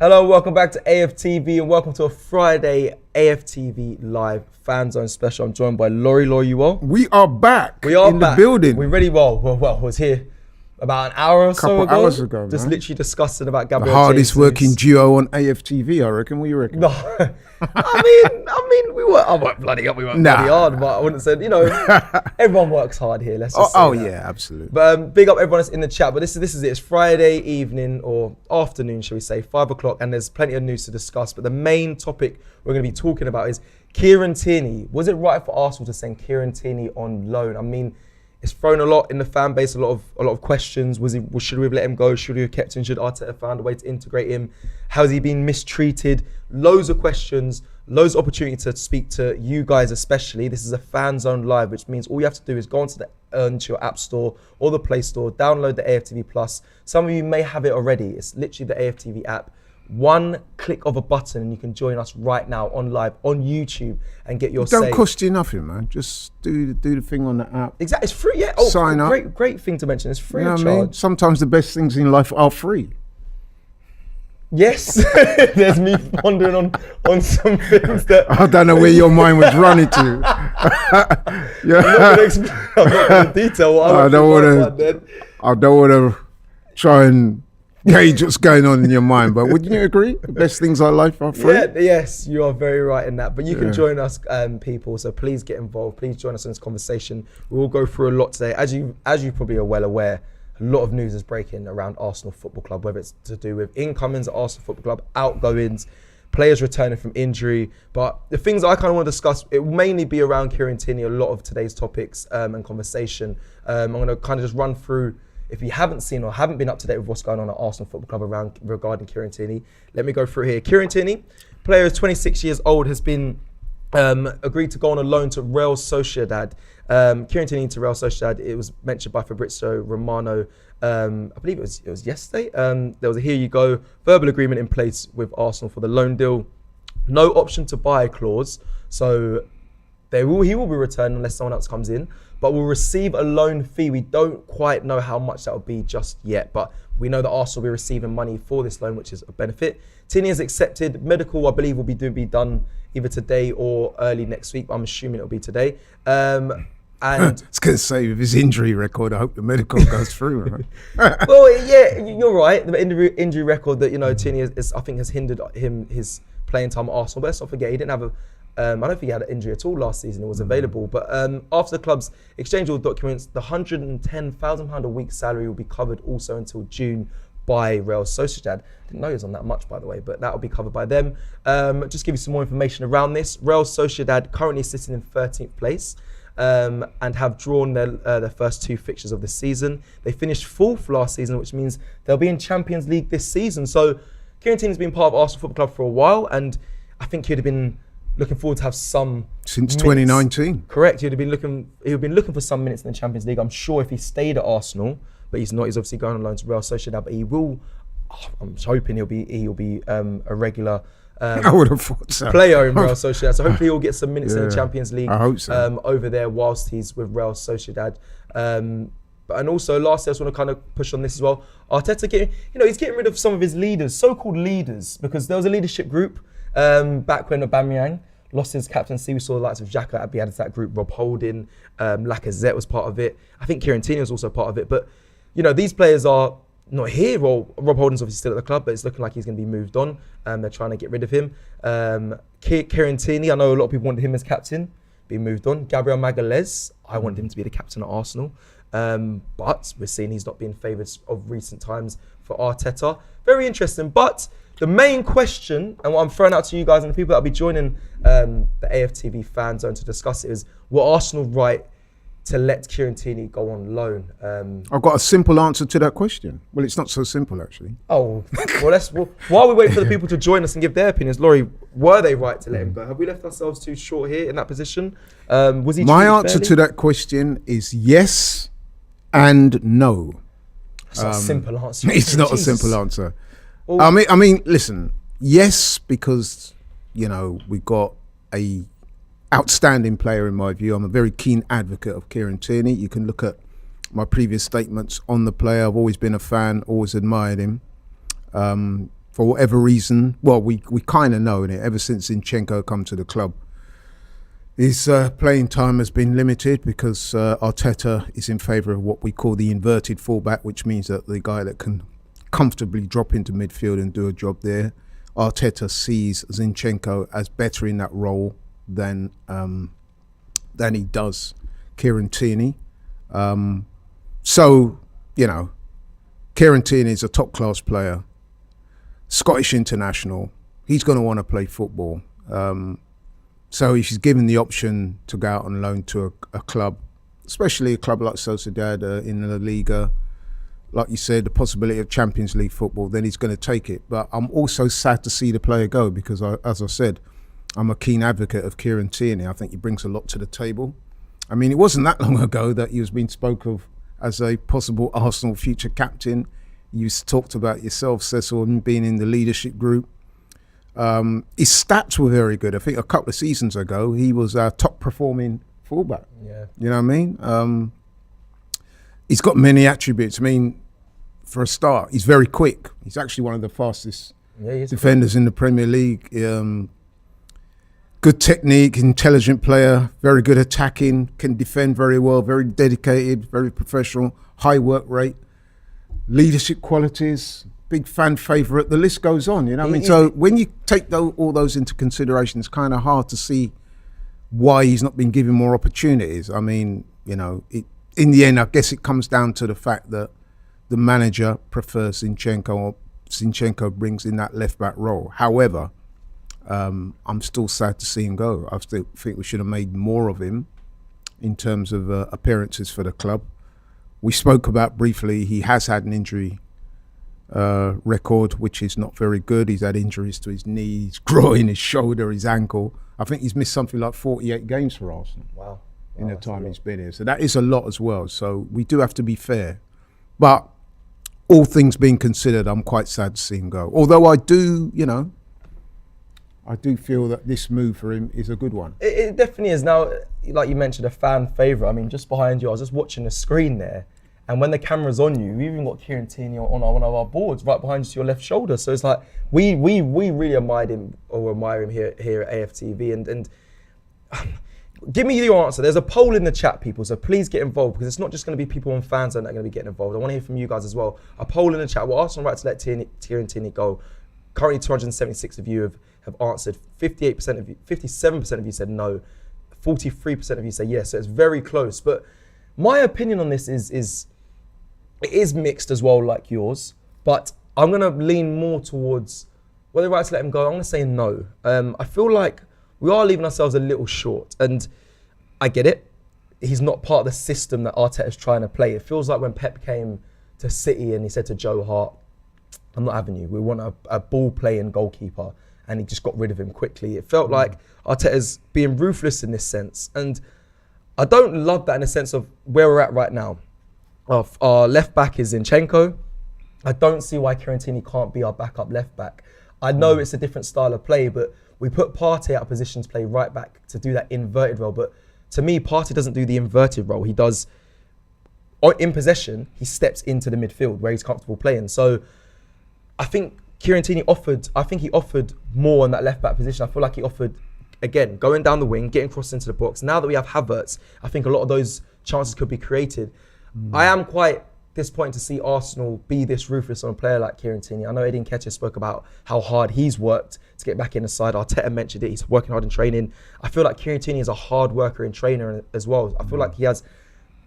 Hello, welcome back to AFTV and welcome to a Friday AFTV live Fanzone special. I'm joined by Laurie. Laurie, you well? We are back. We are in back. The building. We're really well. I was here about an hour or so ago. Hours ago, just man. literally discussing about Gabriel. The hardest working duo on AFTV, I reckon. What do you reckon? No, I mean, we work. I work bloody up. We work bloody hard, but I wouldn't say. Everyone works hard here. Let's just say that. Yeah, absolutely. But big up everyone that's in the chat. But this is it. It's Friday evening or afternoon, shall we say, 5 o'clock, and there's plenty of news to discuss. But the main topic we're going to be talking about is Kieran Tierney. Was it right for Arsenal to send Kieran Tierney on loan? I mean, it's thrown a lot in the fan base, a lot of questions. Should we have let him go? Should we have kept him? Should Arteta found a way to integrate him? How has he been mistreated? Loads of questions, loads of opportunity to speak to you guys especially. This is a Fanzone live, which means all you have to do is go onto your app store or the Play Store, download the AFTV Plus. Some of you may have it already. It's literally the AFTV app. One click of a button and you can join us right now on live on YouTube and get your say. Don't cost you nothing, man. Just do the thing on the app. Exactly, it's free. Yeah. Sign up. Great thing to mention. It's free of charge. I mean? Sometimes the best things in life are free. Yes, there's me pondering on some things that I don't know where your mind was running to. Yeah. I'm not going to detail what I don't want to try and gauge what's going on in your mind, but wouldn't you agree? The best things in life are free. Yeah, yes, you are very right in that. But you can join us, people. So please get involved. Please join us in this conversation. We'll go through a lot today, as you probably are well aware. A lot of news is breaking around Arsenal Football Club, whether it's to do with incomings at Arsenal Football Club, outgoings, players returning from injury. But the things I kind of want to discuss, it will mainly be around Kieran Tierney, a lot of today's topics and conversation. I'm going to kind of just run through, if you haven't seen or haven't been up to date with what's going on at Arsenal Football Club regarding Kieran Tierney, let me go through here. Kieran Tierney, player is 26 years old, has been agreed to go on a loan to Real Sociedad. Kieran Tierney to Real Sociedad, it was mentioned by Fabrizio Romano, I believe it was yesterday. There was a here you go verbal agreement in place with Arsenal for the loan deal. No option to buy clause, so he will be returned unless someone else comes in, but will receive a loan fee. We don't quite know how much that will be just yet, but we know that Arsenal will be receiving money for this loan, which is a benefit. Tierney has accepted. Medical, I believe, will be done either today or early next week. I'm assuming it'll be today. And I was going to say, with his injury record, I hope the medical goes through. Right? Well, yeah, you're right. The injury record that Tierney I think has hindered his playing time at Arsenal. But let's not forget, he didn't have I don't think he had an injury at all last season. It was available. But after the club's exchange all the documents, the £110,000 a week salary will be covered also until June by Real Sociedad. Didn't know he was on that much, by the way, but that will be covered by them. Just give you some more information around this. Real Sociedad currently sitting in 13th place. And have drawn their first two fixtures of the season. They finished 4th last season, which means they'll be in Champions League this season. So Kieran Tierney's been part of Arsenal Football Club for a while, and I think he'd have been looking forward to have some since minutes. 2019. Correct. He'd been looking for some minutes in the Champions League. I'm sure if he stayed at Arsenal, but he's not. He's obviously going on loan to Real Sociedad, but he will. I'm hoping he'll be a regular. I would have thought so. Player in Real Sociedad, so hopefully he'll get some minutes in the Champions League. I hope so. Over there whilst he's with Real Sociedad. And also, lastly, I just want to kind of push on this as well. Arteta he's getting rid of some of his leaders, so-called leaders, because there was a leadership group back when Aubameyang lost his captaincy. We saw the likes of Xhaka added to that group. Rob Holding, Lacazette was part of it. I think Kieran Tierney was also part of it. But these players are not here. Well, Rob Holding's obviously still at the club, but it's looking like he's going to be moved on. They're trying to get rid of him. Kieran Tierney, I know a lot of people wanted him as captain, being moved on. Gabriel Magalhaes, I wanted him to be the captain at Arsenal. But we're seeing he's not being favoured of recent times for Arteta. Very interesting. But the main question, and what I'm throwing out to you guys and the people that will be joining the AFTV Fanzone to discuss it, is were Arsenal right to let Kieran Tierney go on loan? I've got a simple answer to that question. Well, it's not so simple, actually. Oh, well, while we wait for the people to join us and give their opinions, Laurie, were they right to let him go? Have we left ourselves too short here in that position? Was he? My answer to that question is yes and no. It's not a simple answer. It's not a simple answer. Well, I mean, listen, yes, because, we got a outstanding player in my view. I'm a very keen advocate of Kieran Tierney. You can look at my previous statements on the player. I've always been a fan, always admired him. For for whatever reason, well, we kind of know it ever since Zinchenko come to the club. His playing time has been limited because Arteta is in favour of what we call the inverted fullback, which means that the guy that can comfortably drop into midfield and do a job there. Arteta sees Zinchenko as better in that role than he does Kieran Tierney. So, you know, Kieran Tierney is a top-class player, Scottish international. He's going to want to play football. So if he's given the option to go out on loan to a club, especially a club like Sociedad in La Liga, like you said, the possibility of Champions League football, then he's going to take it. But I'm also sad to see the player go because, as I said, I'm a keen advocate of Kieran Tierney. I think he brings a lot to the table. I mean, it wasn't that long ago that he was being spoke of as a possible Arsenal future captain. You talked about yourself, Cecil, being in the leadership group. His stats were very good. I think a couple of seasons ago, he was our top performing fullback. Yeah. You know what I mean? He's got many attributes. I mean, for a start, he's very quick. He's actually one of the fastest defenders in the Premier League. Good technique, intelligent player, very good attacking, can defend very well, very dedicated, very professional, high work rate, leadership qualities, big fan favourite. The list goes on, you know what I mean? So when you take all those into consideration, it's kind of hard to see why he's not been given more opportunities. I mean, you know, in the end, I guess it comes down to the fact that the manager prefers Zinchenko, or Zinchenko brings in that left-back role. However, I'm still sad to see him go. I still think we should have made more of him in terms of appearances for the club. We spoke about briefly, he has had an injury record, which is not very good. He's had injuries to his knees, groin, his shoulder, his ankle. I think he's missed something like 48 games for Arsenal. Wow. In the time he's been here. So that is a lot as well. So we do have to be fair. But all things being considered, I'm quite sad to see him go. Although I do, you know, I do feel that this move for him is a good one. It definitely is. Now, like you mentioned, a fan favourite. I mean, just behind you, I was just watching the screen there. And when the camera's on you, we even got Kieran Tierney on one of our boards right behind you to your left shoulder. So it's like, we really admire him here at AFTV. And give me your answer. There's a poll in the chat, people, so please get involved because it's not just going to be people on Fanzone that are going to be getting involved. I want to hear from you guys as well. A poll in the chat. Will Arsenal right to let Kieran Tierney go? Currently, 276 of you have answered. 57% of you said no. 43% of you say yes. So it's very close. But my opinion on this is it is mixed as well, like yours. But I'm going to lean more towards whether right to let him go. I'm going to say no. I feel like we are leaving ourselves a little short. And I get it. He's not part of the system that Arteta's trying to play. It feels like when Pep came to City and he said to Joe Hart, I'm not having you. We want a ball-playing goalkeeper. And he just got rid of him quickly. It felt like Arteta's being ruthless in this sense. And I don't love that in the sense of where we're at right now. Our left back is Zinchenko. I don't see why Kieran Tierney can't be our backup left back. I know it's a different style of play, but we put Partey out of position to play right back to do that inverted role. But to me, Partey doesn't do the inverted role. He does, in possession, he steps into the midfield where he's comfortable playing. So I think Kieran Tierney offered more in that left back position. I feel like he offered, again, going down the wing, getting crossed into the box. Now that we have Havertz, I think a lot of those chances could be created. I am quite disappointed to see Arsenal be this ruthless on a player like Kieran Tierney. I know Eddie Nketiah spoke about how hard he's worked to get back in the side. Arteta mentioned it. He's working hard in training. I feel like Kieran Tierney is a hard worker and trainer as well. I feel like he has,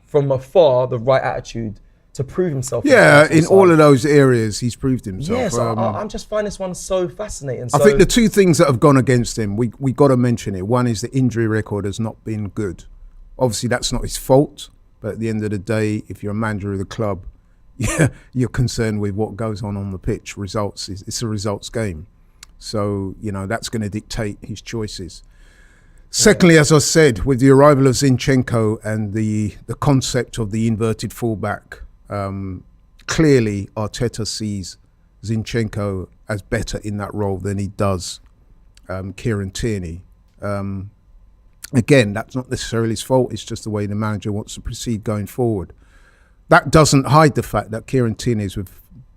from afar, the right attitude to prove himself. Yeah, in all of those areas, he's proved himself. Yes, I'm just finding this one so fascinating. I think the two things that have gone against him, we got to mention it. One is the injury record has not been good. Obviously, that's not his fault. But at the end of the day, if you're a manager of the club, you're concerned with what goes on the pitch. Results, it's a results game. So, you know, that's going to dictate his choices. Secondly, as I said, with the arrival of Zinchenko and the concept of the inverted fullback, clearly Arteta sees Zinchenko as better in that role than he does Kieran Tierney. Again, that's not necessarily his fault. It's just the way the manager wants to proceed going forward. That doesn't hide the fact that Kieran Tierney is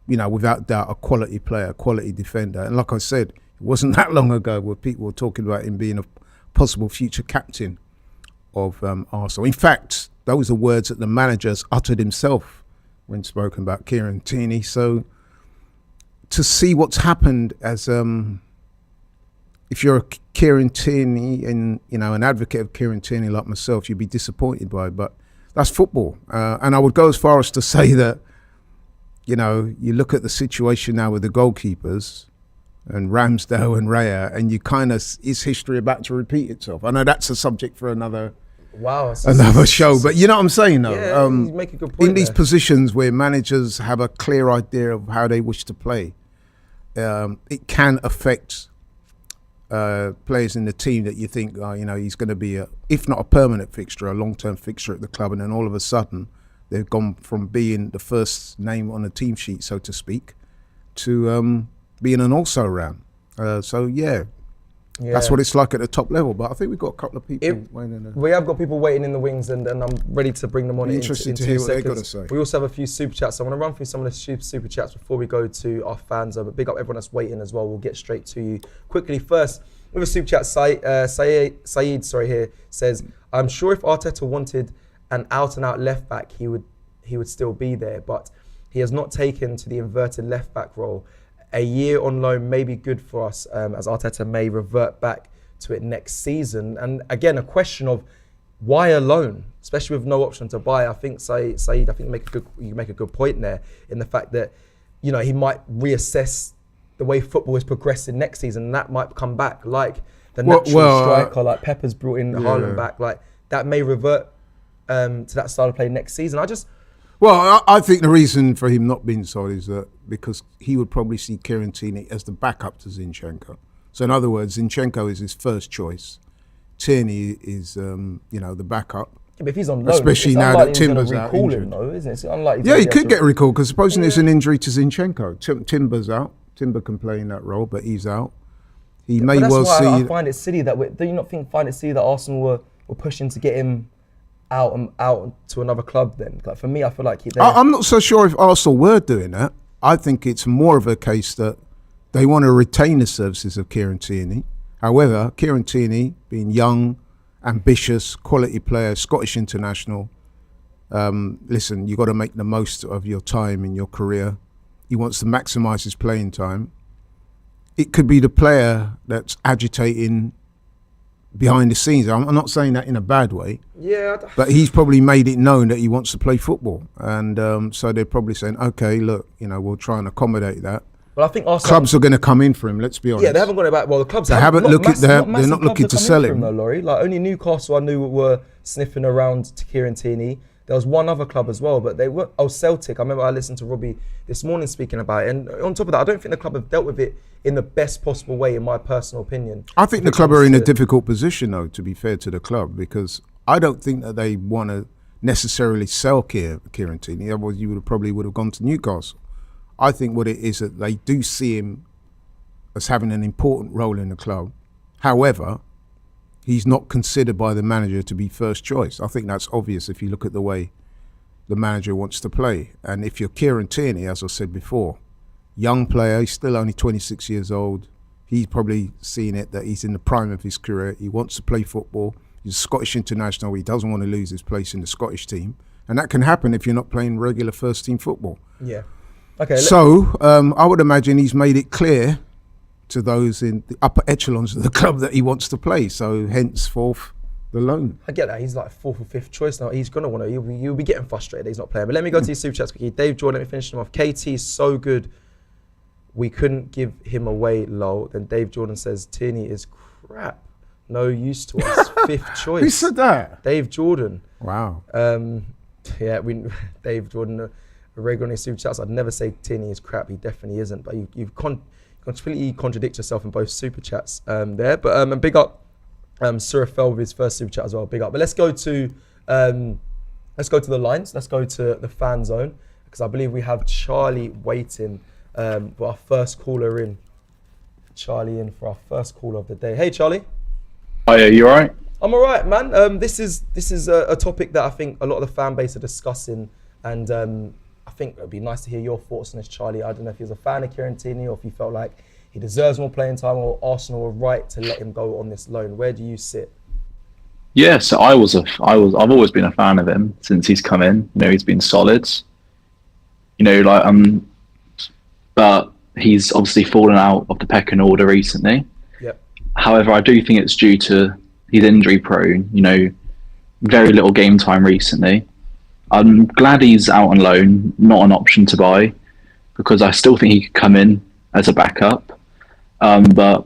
without doubt, a quality player, a quality defender. And like I said, it wasn't that long ago where people were talking about him being a possible future captain of Arsenal. In fact, those are words that the manager's uttered himself when spoken about Kieran Tierney. So to see what's happened as if you're a Kieran Tierney and an advocate of Kieran Tierney like myself, you'd be disappointed by it. But that's football, and I would go as far as to say that you look at the situation now with the goalkeepers and Ramsdale and Raya, and is history about to repeat itself? I know that's a subject for another show, but you know what I'm saying, though. Yeah, you make a good point. In these positions where managers have a clear idea of how they wish to play, it can affect players in the team that you think, he's going to be if not a permanent fixture, a long-term fixture at the club, and then all of a sudden they've gone from being the first name on the team sheet, so to speak, to being an also-ran. That's what it's like at the top level. But I think we've got a couple of people waiting. We have got people waiting in the wings, and I'm ready to bring them on. Interested to hear what they've got to say. We also have a few super chats. So I want to run through some of the super chats before we go to our fans. But big up everyone that's waiting as well. We'll get straight to you quickly. First, with a super chat, Saeed here says, "I'm sure if Arteta wanted an out-and-out left back, he would still be there, but he has not taken to the inverted left back role. A year on loan may be good for us, as Arteta may revert back to it next season." And again, a question of why a loan, especially with no option to buy. I think Saeed, you make a good point there in the fact that he might reassess the way football is progressing next season, and that might come back like the natural striker, like Pepper's brought in Haaland back, like that may revert to that style of play next season. I think the reason for him not being sold is that because he would probably see Kieran Tierney as the backup to Zinchenko. So in other words, Zinchenko is his first choice. Tierney is, the backup. Yeah, but if he's on loan, especially now that Timber's out injured. Though, isn't it? It's unlikely. Yeah, he could get recalled because supposing there's an injury to Zinchenko, Timber's out. Timber can play in that role, but he's out. He may well see. I find it silly that do you not find it silly that Arsenal were pushing to get him out to another club then? Like for me, I feel like I'm not so sure if Arsenal were doing that. I think it's more of a case that they want to retain the services of Kieran Tierney. However, Kieran Tierney, being young, ambitious, quality player, Scottish international, listen, you've got to make the most of your time in your career. He wants to maximise his playing time. It could be the player that's agitating behind the scenes. I'm not saying that in a bad way. Yeah. But he's probably made it known that he wants to play football. And so they're probably saying, okay, look, we'll try and accommodate that. Well, I think Arsenal clubs are going to come in for him, let's be honest. Yeah, they haven't got it back. Well, the clubs they're not looking to sell him. Though, Laurie. Like only Newcastle I knew were sniffing around to Kieran Tierney. There was one other club as well, but they were Celtic. I remember I listened to Robbie this morning speaking about it, and on top of that, I don't think the club have dealt with it in the best possible way, in my personal opinion. I think the club are in a difficult position, though, to be fair to the club, because I don't think that they want to necessarily sell Kieran Tierney. Otherwise, you would have gone to Newcastle. I think what it is that they do see him as having an important role in the club. However, he's not considered by the manager to be first choice. I think that's obvious if you look at the way the manager wants to play. And if you're Kieran Tierney, as I said before, young player, he's still only 26 years old. He's probably seen it that he's in the prime of his career. He wants to play football. He's a Scottish international. He doesn't want to lose his place in the Scottish team. And that can happen if you're not playing regular first team football. Yeah. Okay. So I would imagine he's made it clear to those in the upper echelons of the club that he wants to play. So henceforth, the loan. I get that. He's like fourth or fifth choice now. He's going to want to. You'll be getting frustrated that he's not playing. But let me go to your super chats quickly. Dave Jordan, let me finish them off. KT is so good, we couldn't give him away, lol. Then Dave Jordan says, Tierney is crap. No use to us. Fifth choice. Who said that? Dave Jordan. Wow. Dave Jordan, regularly super chats. I'd never say Tierney is crap. He definitely isn't. But you've completely contradict yourself in both super chats there. But and big up Surafel with his first super chat as well. Big up. But let's go to the lines. Let's go to the fan zone, because I believe we have Charlie waiting for our first caller in. Charlie in for our first caller of the day. Hey Charlie. Hi, you alright? I'm alright, man. This is a topic that I think a lot of the fan base are discussing, and I think it would be nice to hear your thoughts on this, Charlie. I don't know if you're a fan of Kieran Tierney or if you felt like he deserves more playing time or Arsenal were right to let him go on this loan. Where do you sit? Yeah, so I've always been a fan of him since he's come in. He's been solid. But he's obviously fallen out of the pecking order recently. Yep. However, I do think it's due to he's injury prone. Very little game time recently. I'm glad he's out on loan, not an option to buy, because I still think he could come in as a backup. But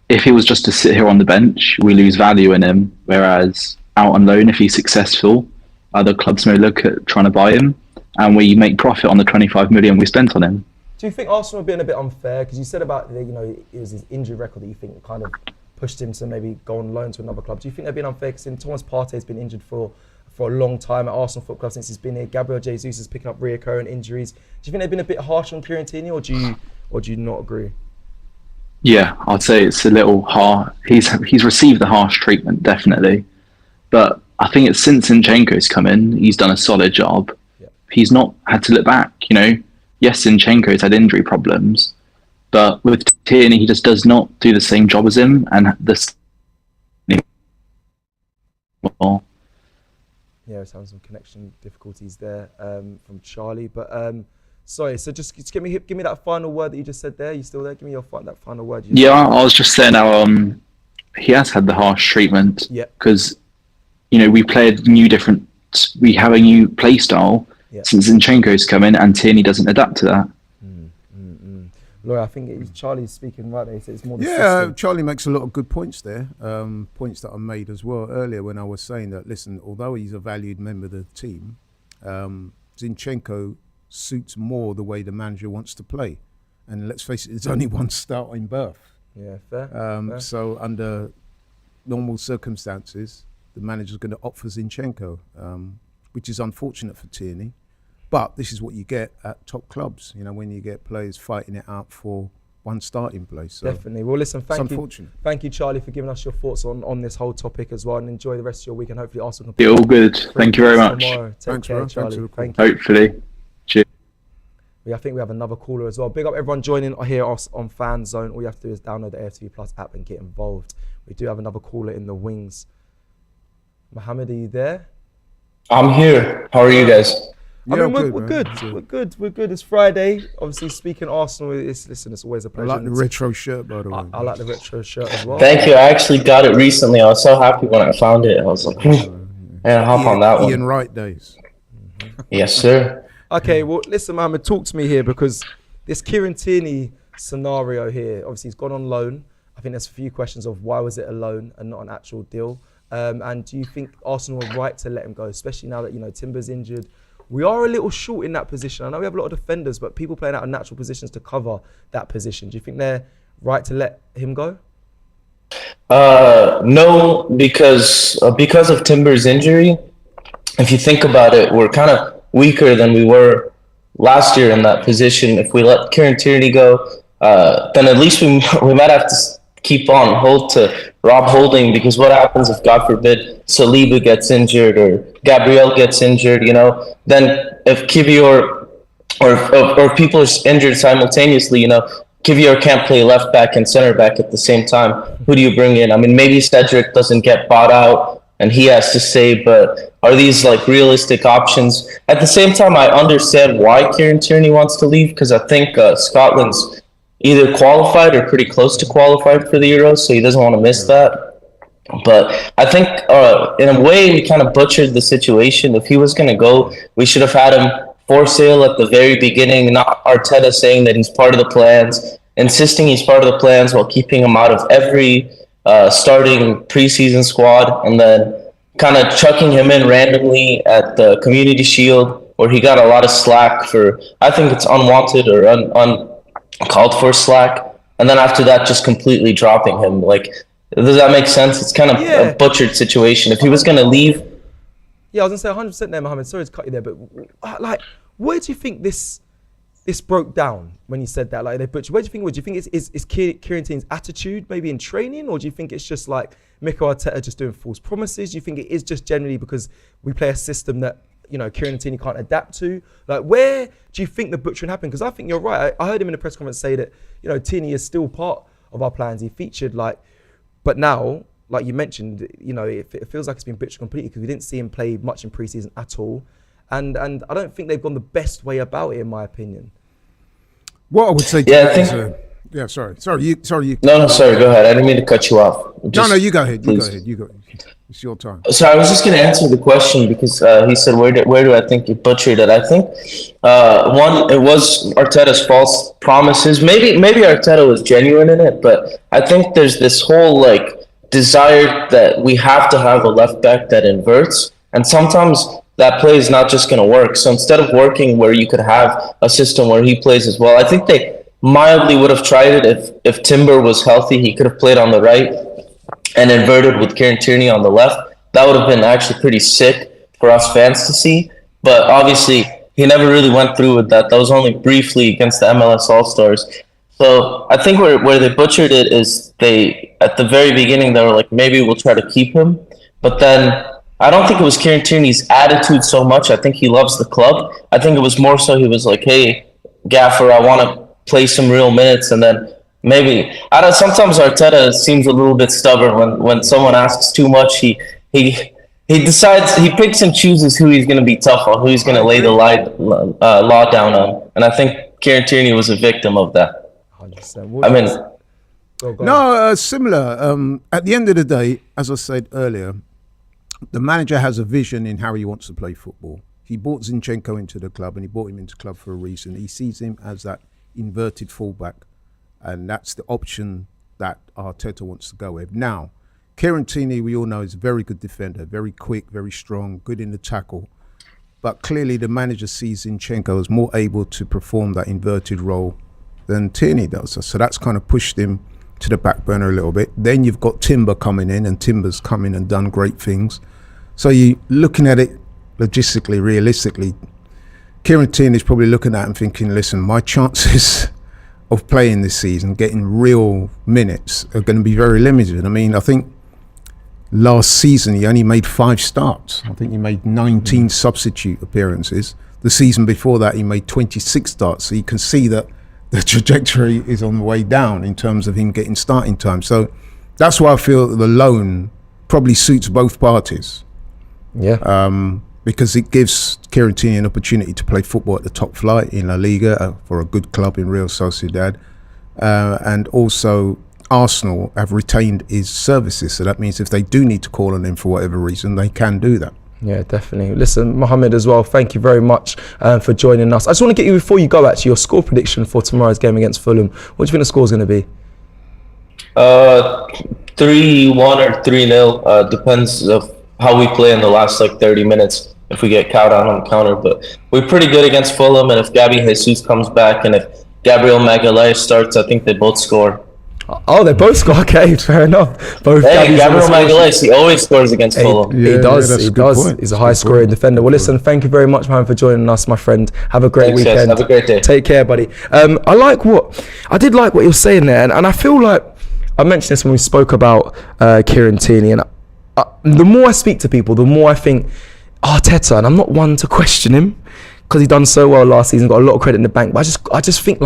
if he was just to sit here on the bench, we lose value in him. Whereas out on loan, if he's successful, other clubs may look at trying to buy him, and we make profit on the 25 million we spent on him. Do you think Arsenal are being a bit unfair? Because you said about it was his injury record that you think kind of pushed him to maybe go on loan to another club. Do you think they're being unfair? Because Thomas Partey's been injured for a long time at Arsenal Football Club since he's been here. Gabriel Jesus is picking up reoccurring injuries. Do you think they've been a bit harsh on Kieran Tierney, or do you not agree? Yeah, I'd say it's a little hard. He's received the harsh treatment, definitely. But I think it's since Zinchenko's come in, he's done a solid job. Yeah. He's not had to look back, Yes, Zinchenko's had injury problems, but with Tierney, he just does not do the same job as him. And well, yeah, it's having some connection difficulties there from Charlie. But sorry, so just give me that final word that you just said there. You still there? Give me that final word. I was just saying how he has had the harsh treatment. Yeah. Because we have a new play style. Yeah. Since Zinchenko's come in and Tierney doesn't adapt to that. Laura, I think Charlie's speaking right there. He said it's more the system. Charlie makes a lot of good points there. Points that I made as well earlier when I was saying that, listen, although he's a valued member of the team, Zinchenko suits more the way the manager wants to play. And let's face it, there's only one starting berth. Yeah, fair. Fair. So under normal circumstances, the manager's going to opt for Zinchenko, which is unfortunate for Tierney. But this is what you get at top clubs, when you get players fighting it out for one starting place. So definitely. Well, listen, thank you, Charlie, for giving us your thoughts on this whole topic as well, and enjoy the rest of your week, and hopefully Arsenal can... Yeah, all good. Thank you very much. Take care, Charlie. Thank you. Hopefully. Cheers. I think we have another caller as well. Big up everyone joining here us on Fanzone. All you have to do is download the AFTV Plus app and get involved. We do have another caller in the wings. Mohammed, are you there? I'm here. How are you guys? We're good. We're good. It's Friday. Obviously, speaking Arsenal, it's always a pleasure. I like the retro shirt, by the way. I like the retro shirt as well. Thank you. I actually got it recently. I was so happy when I found it. I was like, and hop on that one. Ian Wright days. Yes, sir. Okay, well, listen, Mohammed, talk to me here, because this Kieran Tierney scenario here, obviously he's gone on loan. I think there's a few questions of why was it a loan and not an actual deal? And do you think Arsenal are right to let him go, especially now that, Timber's injured? We are a little short in that position. I know we have a lot of defenders, but people playing out of natural positions to cover that position. Do you think they're right to let him go? No, because of Timber's injury, if you think about it, we're kind of weaker than we were last year in that position. If we let Kieran Tierney go, then at least we might have to keep on hold to Rob Holding, because what happens if, God forbid, Saliba gets injured or Gabriel gets injured, then if Kivior or people are injured simultaneously, Kivior can't play left back and center back at the same time. Who do you bring in? I mean, maybe Cedric doesn't get bought out and he has to stay, but are these realistic options? At the same time, I understand why Kieran Tierney wants to leave, because I think Scotland's either qualified or pretty close to qualified for the Euros, so he doesn't want to miss that. But I think in a way we kind of butchered the situation. If he was going to go, we should have had him for sale at the very beginning, not Arteta saying that he's part of the plans, insisting he's part of the plans while keeping him out of every starting preseason squad, and then kind of chucking him in randomly at the Community Shield, where he got a lot of slack for, I think it's unwanted or uncalled for slack, and then after that just completely dropping him. Does that make sense? It's kind of a butchered situation. If he was going to leave... Yeah, I was going to say 100% there, Mohammed. Sorry to cut you there, but where do you think this broke down when you said that? They butchered. Where do you think it was? Do you think it's Kieran Tierney's attitude maybe in training, or do you think it's just Mikel Arteta just doing false promises? Do you think it is just generally because we play a system that Kieran Tierney can't adapt to? Like, where do you think the butchering happened? Because I think you're right. I heard him in a press conference say that, Tierney is still part of our plans. He featured, but now, like you mentioned, it feels like it's been butchered completely because we didn't see him play much in pre-season at all. And I don't think they've gone the best way about it, in my opinion. What I would say to that is, sorry. You. No, sorry. Go ahead. I didn't mean to cut you off. No, you go ahead. You go ahead. It's your time. So I was just going to answer the question because he said, where do I think he butchered it? I think one, it was Arteta's false promises. Maybe Arteta was genuine in it, but I think there's this whole desire that we have to have a left back that inverts, and sometimes that play is not just going to work. So instead of working where you could have a system where he plays as well, I think they mildly would have tried it if Timber was healthy. He could have played on the right and inverted with Kieran Tierney on the left. That would have been actually pretty sick for us fans to see. But obviously, he never really went through with that. That was only briefly against the MLS All-Stars. So I think where they butchered it is at the very beginning, they were like, maybe we'll try to keep him. But then I don't think it was Kieran Tierney's attitude so much. I think he loves the club. I think it was more so he was like, hey, Gaffer, I want to play some real minutes. And then sometimes Arteta seems a little bit stubborn when someone asks too much. He decides, he picks and chooses who he's going to be tough on, who he's going to lay the law down on. And I think Kieran Tierney was a victim of that. 100%. Similar. At the end of the day, as I said earlier, the manager has a vision in how he wants to play football. He brought Zinchenko into the club, and he brought him into the club for a reason. He sees him as that inverted fullback, and that's the option that Arteta wants to go with. Now, Kieran Tierney, we all know, is a very good defender, very quick, very strong, good in the tackle. But clearly the manager sees Zinchenko as more able to perform that inverted role than Tierney does. So that's kind of pushed him to the back burner a little bit. Then you've got Timber coming in, and Timber's come in and done great things. So you looking at it logistically, realistically, Kieran Tierney's probably looking at it and thinking, listen, my chances of playing this season, getting real minutes, are going to be very limited. I mean, I think last season he only made 5 starts. I think he made 19 substitute appearances. The season before that he made 26 starts. So you can see that the trajectory is on the way down in terms of him getting starting time. So that's why I feel the loan probably suits both parties. Yeah. Because it gives Kieran Tierney an opportunity to play football at the top flight in La Liga for a good club in Real Sociedad. And also Arsenal have retained his services. So that means if they do need to call on him for whatever reason, they can do that. Yeah, definitely. Listen, Mohammed as well, thank you very much for joining us. I just want to get you, before you go, actually, your score prediction for tomorrow's game against Fulham. What do you think the score's going to be? 3-1 or 3-0. Depends of how we play in the last 30 minutes. If we get caught out on the counter, but we're pretty good against Fulham, and if Gabby Jesus comes back and if Gabriel Magalhaes starts, I think they both score. Oh, they both score. Okay, fair enough. Gabriel Magalhaes, he always scores against Fulham. He does. He's a high-scoring defender. Well, listen, thank you very much, man, for joining us, my friend. Have a great weekend. Yes, have a great day. Take care, buddy. I did like what you're saying there, and I feel like I mentioned this when we spoke about Kieran Tierney, and the more I speak to people, the more I think Arteta, and I'm not one to question him because he done so well last season, got a lot of credit in the bank, but I just think,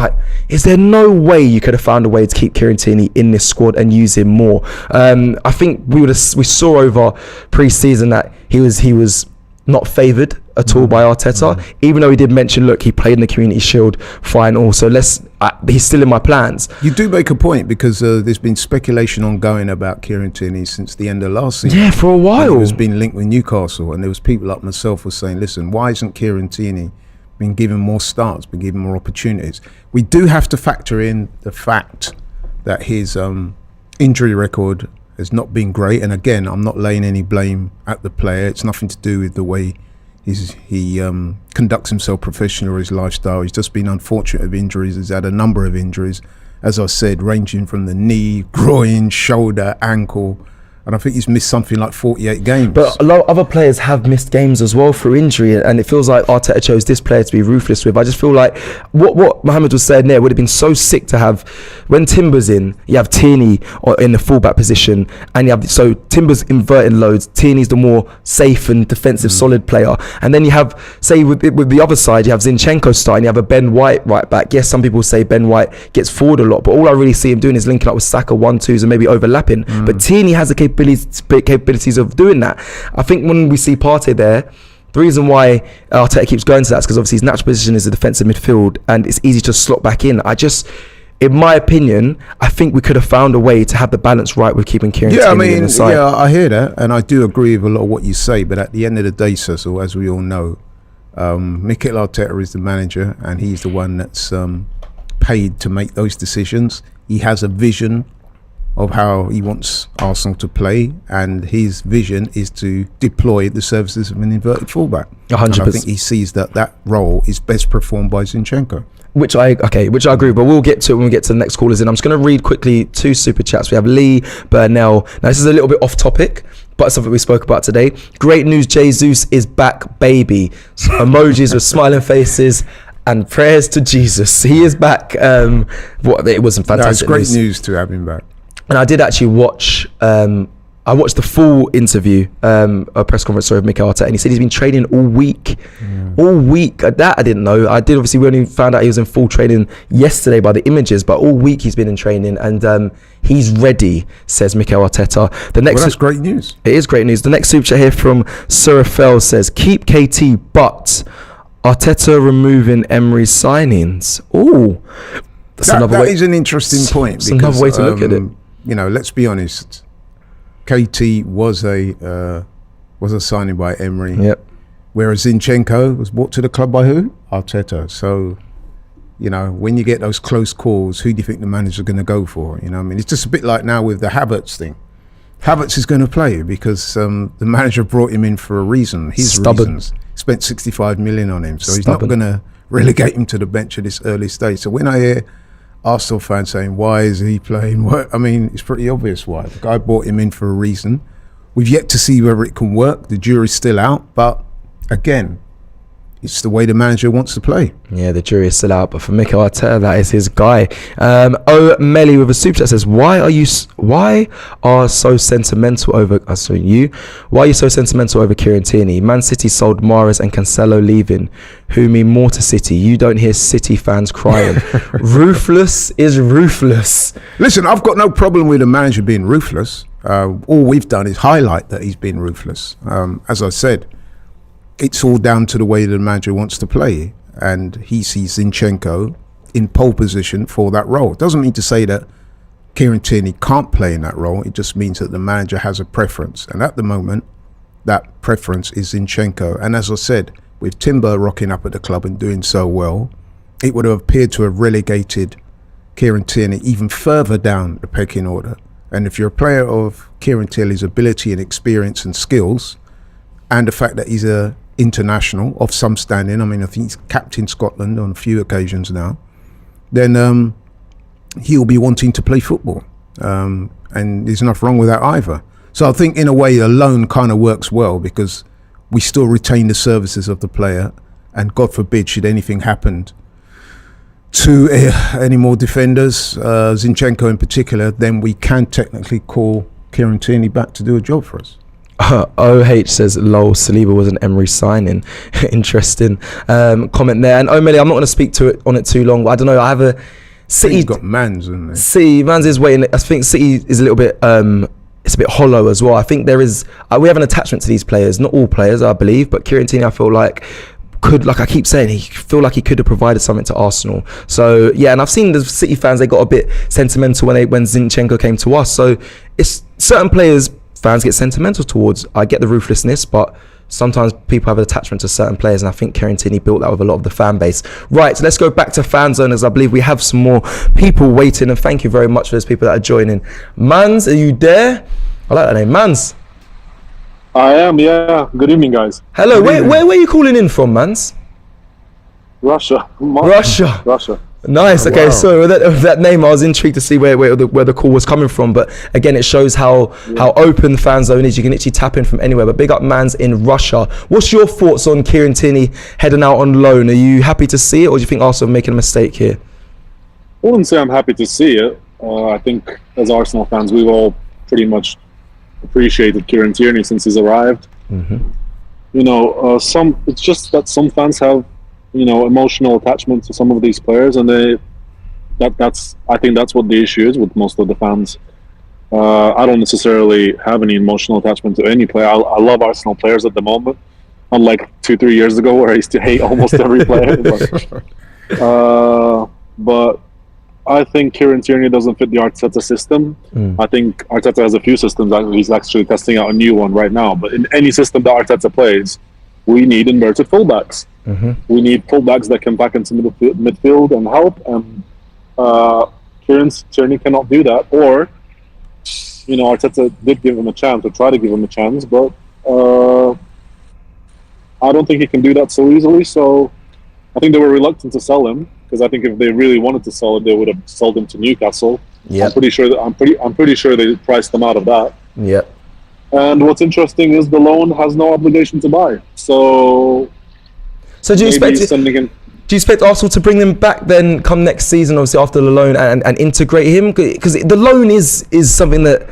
is there no way you could have found a way to keep Kieran Tierney in this squad and use him more? I think we saw over pre-season that he was not favoured at all by Arteta, even though he did mention, look, he played in the Community Shield final, so he's still in my plans. You do make a point, because there's been speculation ongoing about Kieran Tierney since the end of last season. Yeah, for a while. He was being linked with Newcastle, and there was people like myself were saying, listen, why isn't Kieran Tierney been given more starts, been given more opportunities? We do have to factor in the fact that his injury record has not been great, and again, I'm not laying any blame at the player. It's nothing to do with the way he conducts himself professionally or his lifestyle. He's just been unfortunate of injuries. He's had a number of injuries, as I said, ranging from the knee, groin, shoulder, ankle, And I think he's missed something like 48 games. But a lot of other players have missed games as well through injury, and it feels like Arteta chose this player to be ruthless with. I just feel like what Mohamed was saying there would have been so sick to have when Timber's in. You have Tierney in the fullback position, and you have so Timber's inverting loads. Tierney's the more safe and defensive, solid player, and then you have say with the other side you have Zinchenko starting. You have a Ben White right back. Yes, some people say Ben White gets forward a lot, but all I really see him doing is linking up with Saka 1-2s and maybe overlapping. But Tierney has the capabilities of doing that. I think when we see Partey there, the reason why Arteta keeps going to that is because obviously his natural position is a defensive midfield and it's easy to slot back in. In my opinion, I think we could have found a way to have the balance right with keeping Kieran Tierney in the side. Yeah, I hear that, and I do agree with a lot of what you say, but at the end of the day, Cecil, as we all know, Mikel Arteta is the manager and he's the one that's paid to make those decisions. He has a vision of how he wants Arsenal to play, and his vision is to deploy the services of an inverted fullback. 100%. And I think he sees that role is best performed by Zinchenko. Which I agree with, but we'll get to it when we get to the next callers in. I'm just going to read quickly 2 super chats. We have Lee Burnell. Now this is a little bit off topic, but it's something we spoke about today. Great news, Jesus is back, baby. Emojis with smiling faces and prayers to Jesus. He is back. It wasn't fantastic. That's great news to have him back. And I did actually watch. I watched the full interview, a press conference with Mikel Arteta, and he said he's been training all week. All week. That I didn't know. We only found out he was in full training yesterday by the images, but all week he's been in training, and he's ready, says Mikel Arteta. That's great news. It is great news. The next super chat here from Surafel says, keep KT, but Arteta removing Emery's signings. Oh, that is an interesting point. That's another way to look at it. Let's be honest. KT was a signing by Emery. Yep. Whereas Zinchenko was brought to the club by who? Arteta. So, when you get those close calls, who do you think the manager's going to go for? It's just a bit like now with the Havertz thing. Havertz is going to play because the manager brought him in for a reason. His reasons. Spent 65 million on him, so he's not going to relegate him to the bench at this early stage. So when I hear Arsenal fans saying, why is he playing? It's pretty obvious why. The guy brought him in for a reason. We've yet to see whether it can work. The jury's still out, but again, it's the way the manager wants to play. Yeah, the jury is still out, but for Mikel Arteta, that is his guy. Melly with a super chat says, why are you so sentimental over Kieran Tierney? Man City sold Mahrez and Cancelo leaving, who mean more to City. You don't hear City fans crying. Ruthless is ruthless. Listen, I've got no problem with the manager being ruthless. All we've done is highlight that he's been ruthless. As I said, it's all down to the way the manager wants to play, and he sees Zinchenko in pole position for that role. It doesn't mean to say that Kieran Tierney can't play in that role. It just means that the manager has a preference, and at the moment that preference is Zinchenko. And as I said, with Timber rocking up at the club and doing so well, it would have appeared to have relegated Kieran Tierney even further down the pecking order. And if you're a player of Kieran Tierney's ability and experience and skills, and the fact that he's a international of some standing, I think he's captained Scotland on a few occasions now, then he'll be wanting to play football, and there's nothing wrong with that either. So I think in a way a loan kind of works well, because we still retain the services of the player, and God forbid should anything happen to any more defenders, Zinchenko in particular, then we can technically call Kieran Tierney back to do a job for us. OH says, lol, Saliba was an Emery signing. Interesting comment there. And O'Malley, I'm not going to speak on it too long, but I don't know, I have a City got Mans, isn't it? City, Mans is waiting. I think City is a little bit it's a bit hollow as well. I think there is we have an attachment to these players, not all players I believe, but Kieran Tierney I feel like I keep saying, he could have provided something to Arsenal. So yeah, and I've seen the City fans, they got a bit sentimental when Zinchenko came to us. So it's certain players fans get sentimental towards. I get the ruthlessness, but sometimes people have an attachment to certain players, and I think Kieran Tierney built that with a lot of the fan base. Right, so let's go back to Fanzone, as I believe we have some more people waiting, and thank you very much for those people that are joining. Mans, are you there? I like that name, Mans. I am, yeah. Good evening, guys. Hello, where are you calling in from, Mans? Russia. Russia. Nice. Oh, Okay, wow. so with that name, I was intrigued to see where the call was coming from. But again, it shows how open the fan zone is. You can literally tap in from anywhere. But big up Mans in Russia. What's your thoughts on Kieran Tierney heading out on loan? Are you happy to see it, or do you think Arsenal are making a mistake here? I wouldn't say I'm happy to see it. I think as Arsenal fans, we've all pretty much appreciated Kieran Tierney since he's arrived. You know, it's just that some fans have, you know, emotional attachment to some of these players, and I think that's what the issue is with most of the fans. I don't necessarily have any emotional attachment to any player. I love Arsenal players at the moment, unlike 2-3 years ago where I used to hate almost every player. But I think Kieran Tierney doesn't fit the Arteta system. I think Arteta has a few systems. He's actually testing out a new one right now. But in any system that Arteta plays, we need inverted fullbacks. We need fullbacks that can back into midfield and help. And Kieran Tierney cannot do that. Or, you know, Arteta did give him a chance, or try to give him a chance, but I don't think he can do that so easily. So I think they were reluctant to sell him, because I think if they really wanted to sell it, they would have sold him to Newcastle. I'm pretty sure they priced them out of that. And what's interesting is the loan has no obligation to buy. So do you expect Arsenal to bring them back then come next season, obviously after the loan, and integrate him? Because the loan is something that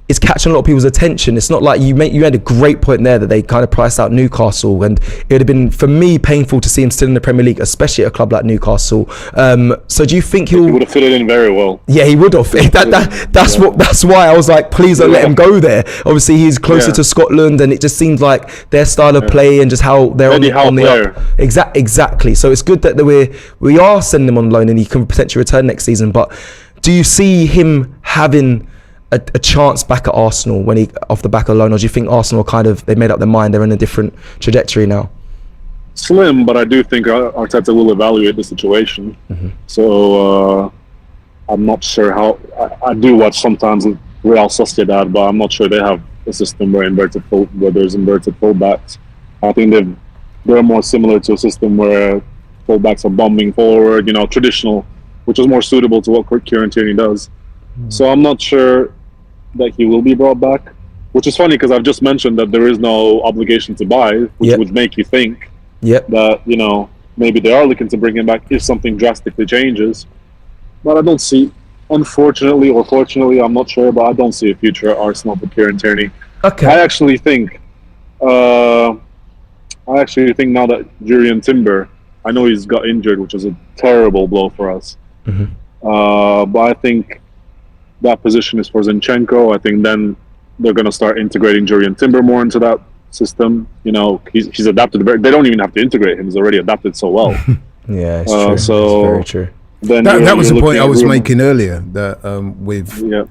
is catching a lot of people's attention. It's not like you had a great point there that they kind of priced out Newcastle, and it would have been, for me, painful to see him still in the Premier League, especially at a club like Newcastle. So do you think he would have fitted in very well? Yeah, he would have. That's why I was like, please don't let him go there. Obviously, he's closer to Scotland, and it just seems like their style of play and just how they're on the up. Exactly. So it's good that we are sending him on loan, and he can potentially return next season. But do you see him having a chance back at Arsenal when he off the back of loan, or do you think Arsenal they made up their mind, they're in a different trajectory now? Slim, but I do think Arteta will evaluate the situation. So I'm not sure how. I do watch sometimes Real Sociedad, but I'm not sure they have a system where there's inverted fullbacks. I think they're more similar to a system where fullbacks are bombing forward, you know, traditional, which is more suitable to what Kieran Tierney does. So I'm not sure that he will be brought back, which is funny because I've just mentioned that there is no obligation to buy, which would make you think that, you know, maybe they are looking to bring him back if something drastically changes. But I don't see, unfortunately or fortunately, I'm not sure, but I don't see a future at Arsenal for Kieran Tierney. I actually think now that Jurriën Timber, I know he's got injured, which is a terrible blow for us. But I think that position is for Zinchenko. I think then they're going to start integrating Jurriën Timber more into that system. You know, he's adapted. They don't even have to integrate him. He's already adapted so well. It's true. So it's very true. That was the point I was making earlier. That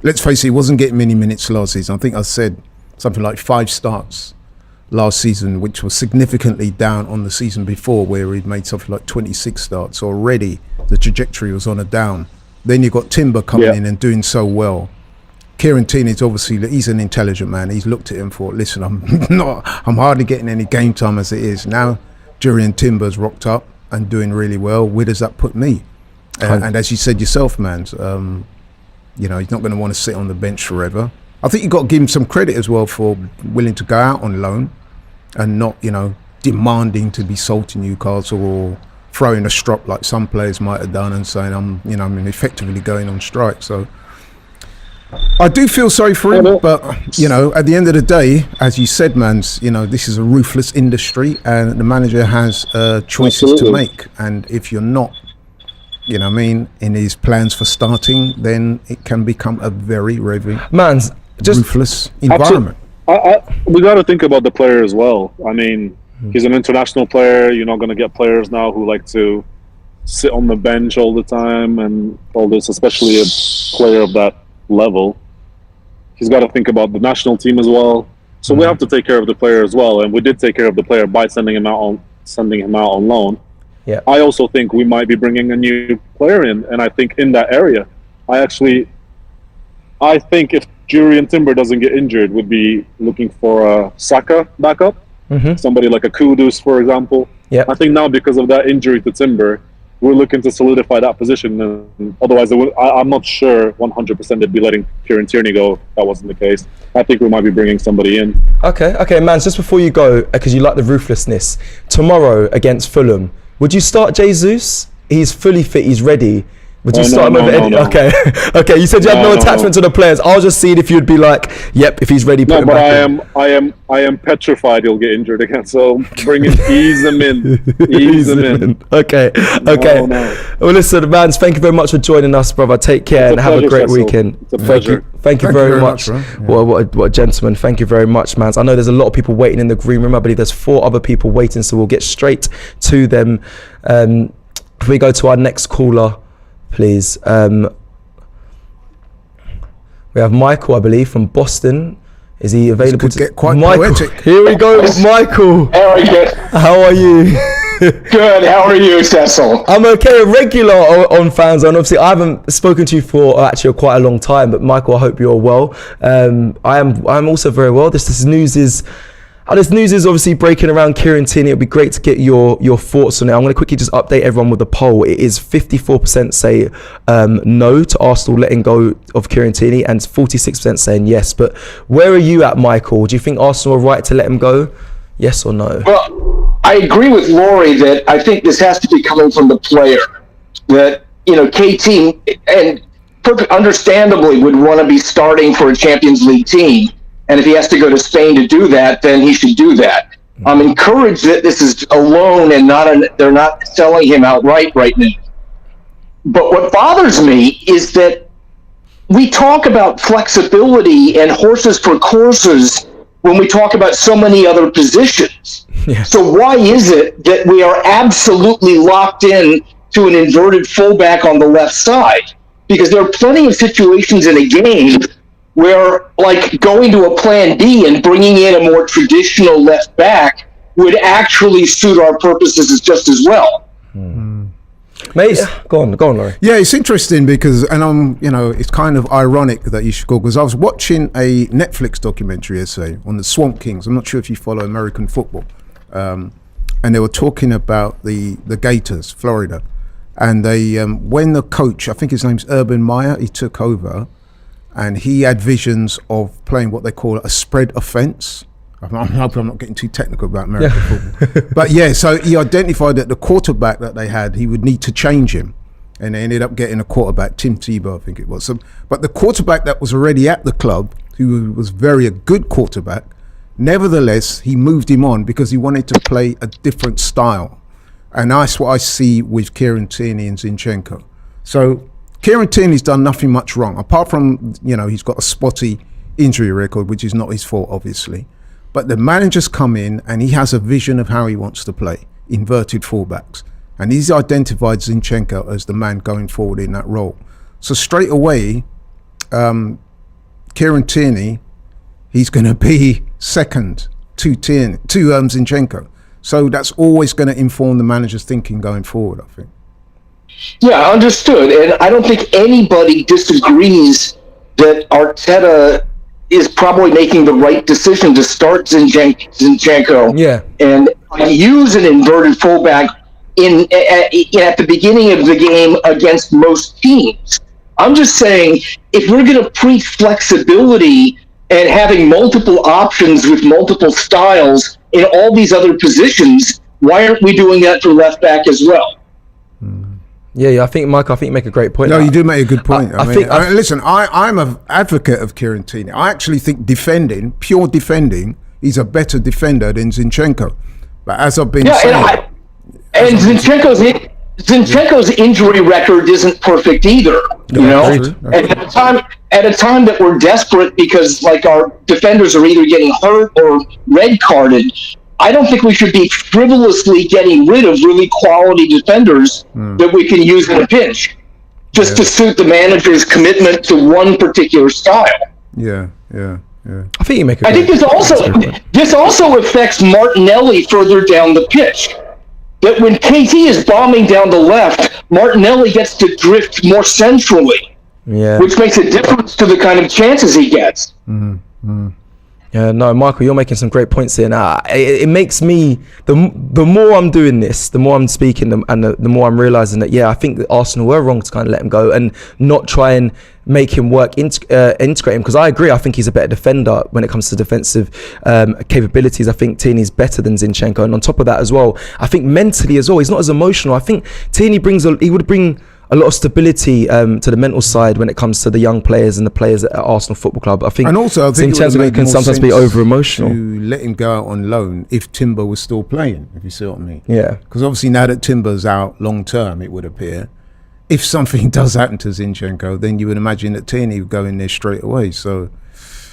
let's face it, he wasn't getting many minutes last season. I think I said something like 5 starts last season, which was significantly down on the season before, where he'd made something like 26 starts. Already the trajectory was on a down. Then you've got Timber coming in and doing so well. Kieran Tierney's obviously, he's an intelligent man. He's looked at him and thought, listen, I'm hardly getting any game time as it is. Now Jurriën Timber's rocked up and doing really well. Where does that put me? And as you said yourself, man, you know, he's not going to want to sit on the bench forever. I think you've got to give him some credit as well for willing to go out on loan and not, you know, demanding to be sold to Newcastle or throwing a strop like some players might have done and saying I'm effectively going on strike. So I do feel sorry for him, but you know, at the end of the day, as you said, man, you know, this is a ruthless industry and the manager has choices to make, and if you're not, you know what I mean, in his plans for starting, then it can become a very ruthless environment. We got to think about the player as well. I mean, he's an international player. You're not going to get players now who like to sit on the bench all the time and all this, especially a player of that level. He's got to think about the national team as well. So we have to take care of the player as well, and we did take care of the player by sending him out on loan. I also think we might be bringing a new player in, and I think in that area, I think if Jurriën Timber doesn't get injured, we'd be looking for a Saka backup. Somebody like a Kudus, for example. I think now because of that injury to Timber, we're looking to solidify that position. And otherwise, I'm not sure 100% they'd be letting Kieran Tierney go if that wasn't the case. I think we might be bringing somebody in. Okay, man, just before you go, because you like the ruthlessness, tomorrow against Fulham, would you start Jesus? He's fully fit, he's ready. Would you start him over Eddie? No. Okay. You said you had no attachment to the players. I was just seeing if you'd be like, yep, if he's ready, put him back in. I am petrified he'll get injured again. So ease him in. Ease him in. Okay. No. Well, listen, Mans, thank you very much for joining us, brother. Take care and have a great weekend. It's a pleasure. Thank you very much. What a gentleman. Thank you very much, Mans. I know there's a lot of people waiting in the green room. I believe there's 4 other people waiting, so we'll get straight to them. If we go to our next caller, please. We have Michael, I believe, from Boston. Is he available to get quite Michael? poetic. Here we go, Michael. How are you? Good. How are you, Cecil? I'm okay. A regular on Fanzone. Obviously, I haven't spoken to you for actually quite a long time, but Michael, I hope you're well. I'm also very well. This news is obviously breaking around Kieran Tierney. It'd be great to get your thoughts on it. I'm going to quickly just update everyone with the poll. It is 54% say no to Arsenal letting go of Kieran Tierney and 46% saying yes. But where are you at, Michael? Do you think Arsenal are right to let him go? Yes or no? Well, I agree with Laurie that I think this has to be coming from the player. That, KT, and understandably, would want to be starting for a Champions League team. And if he has to go to Spain to do that, then he should do that. I'm encouraged that this is a loan and they're not selling him outright right now. But what bothers me is that we talk about flexibility and horses for courses when we talk about so many other positions. Yeah. So why is it that we are absolutely locked in to an inverted fullback on the left side? Because there are plenty of situations in a game where, like, going to a plan B and bringing in a more traditional left back would actually suit our purposes just as well. Mate, go on, Laurie. Yeah, it's interesting because, and it's kind of ironic that you should go, because I was watching a Netflix documentary yesterday on the Swamp Kings. I'm not sure if you follow American football. And they were talking about the Gators, Florida. And they, when the coach, I think his name's Urban Meyer, he took over, and he had visions of playing what they call a spread offense. I hope I'm not getting too technical about American football. But yeah, so he identified that the quarterback that they had, he would need to change him. And they ended up getting a quarterback, Tim Tebow, I think it was. But the quarterback that was already at the club, who was a good quarterback, nevertheless, he moved him on because he wanted to play a different style. And that's what I see with Kieran Tierney and Zinchenko. So Kieran Tierney's done nothing much wrong, apart from, he's got a spotty injury record, which is not his fault, obviously. But the manager's come in and he has a vision of how he wants to play, inverted fullbacks. And he's identified Zinchenko as the man going forward in that role. So straight away, Kieran Tierney, he's going to be second to Zinchenko. So that's always going to inform the manager's thinking going forward, I think. Yeah, understood. And I don't think anybody disagrees that Arteta is probably making the right decision to start Zinchenko and use an inverted fullback at the beginning of the game against most teams. I'm just saying, if we're going to preach flexibility and having multiple options with multiple styles in all these other positions, why aren't we doing that for left back as well? Yeah, I think, Mike, you make a great point. No, you do make a good point. Listen, I'm an advocate of Kieran Tierney. I actually think pure defending, he's a better defender than Zinchenko. But as I've been saying... And Zinchenko's injury record isn't perfect either, And at a time that we're desperate because, like, our defenders are either getting hurt or red carded, I don't think we should be frivolously getting rid of really quality defenders that we can use in a pinch, just to suit the manager's commitment to one particular style. Yeah. I think you make. I think this also affects Martinelli further down the pitch. That when KT is bombing down the left, Martinelli gets to drift more centrally, which makes a difference to the kind of chances he gets. Yeah, no, Michael, you're making some great points here. Now, it makes me, the more I'm doing this, the more I'm speaking, and the more I'm realising that, I think that Arsenal were wrong to kind of let him go and not try and make him work, integrate him. Because I agree, I think he's a better defender when it comes to defensive capabilities. I think Tierney's better than Zinchenko. And on top of that as well, I think mentally as well, he's not as emotional. I think Tierney he would bring a lot of stability to the mental side when it comes to the young players and the players at Arsenal Football Club. I think Zinchenko can sometimes be over emotional. To let him go out on loan if Timber was still playing, if you see what I mean. Yeah. Because obviously now that Timber's out long term, it would appear, if something does happen to Zinchenko, then you would imagine that Tierney would go in there straight away. So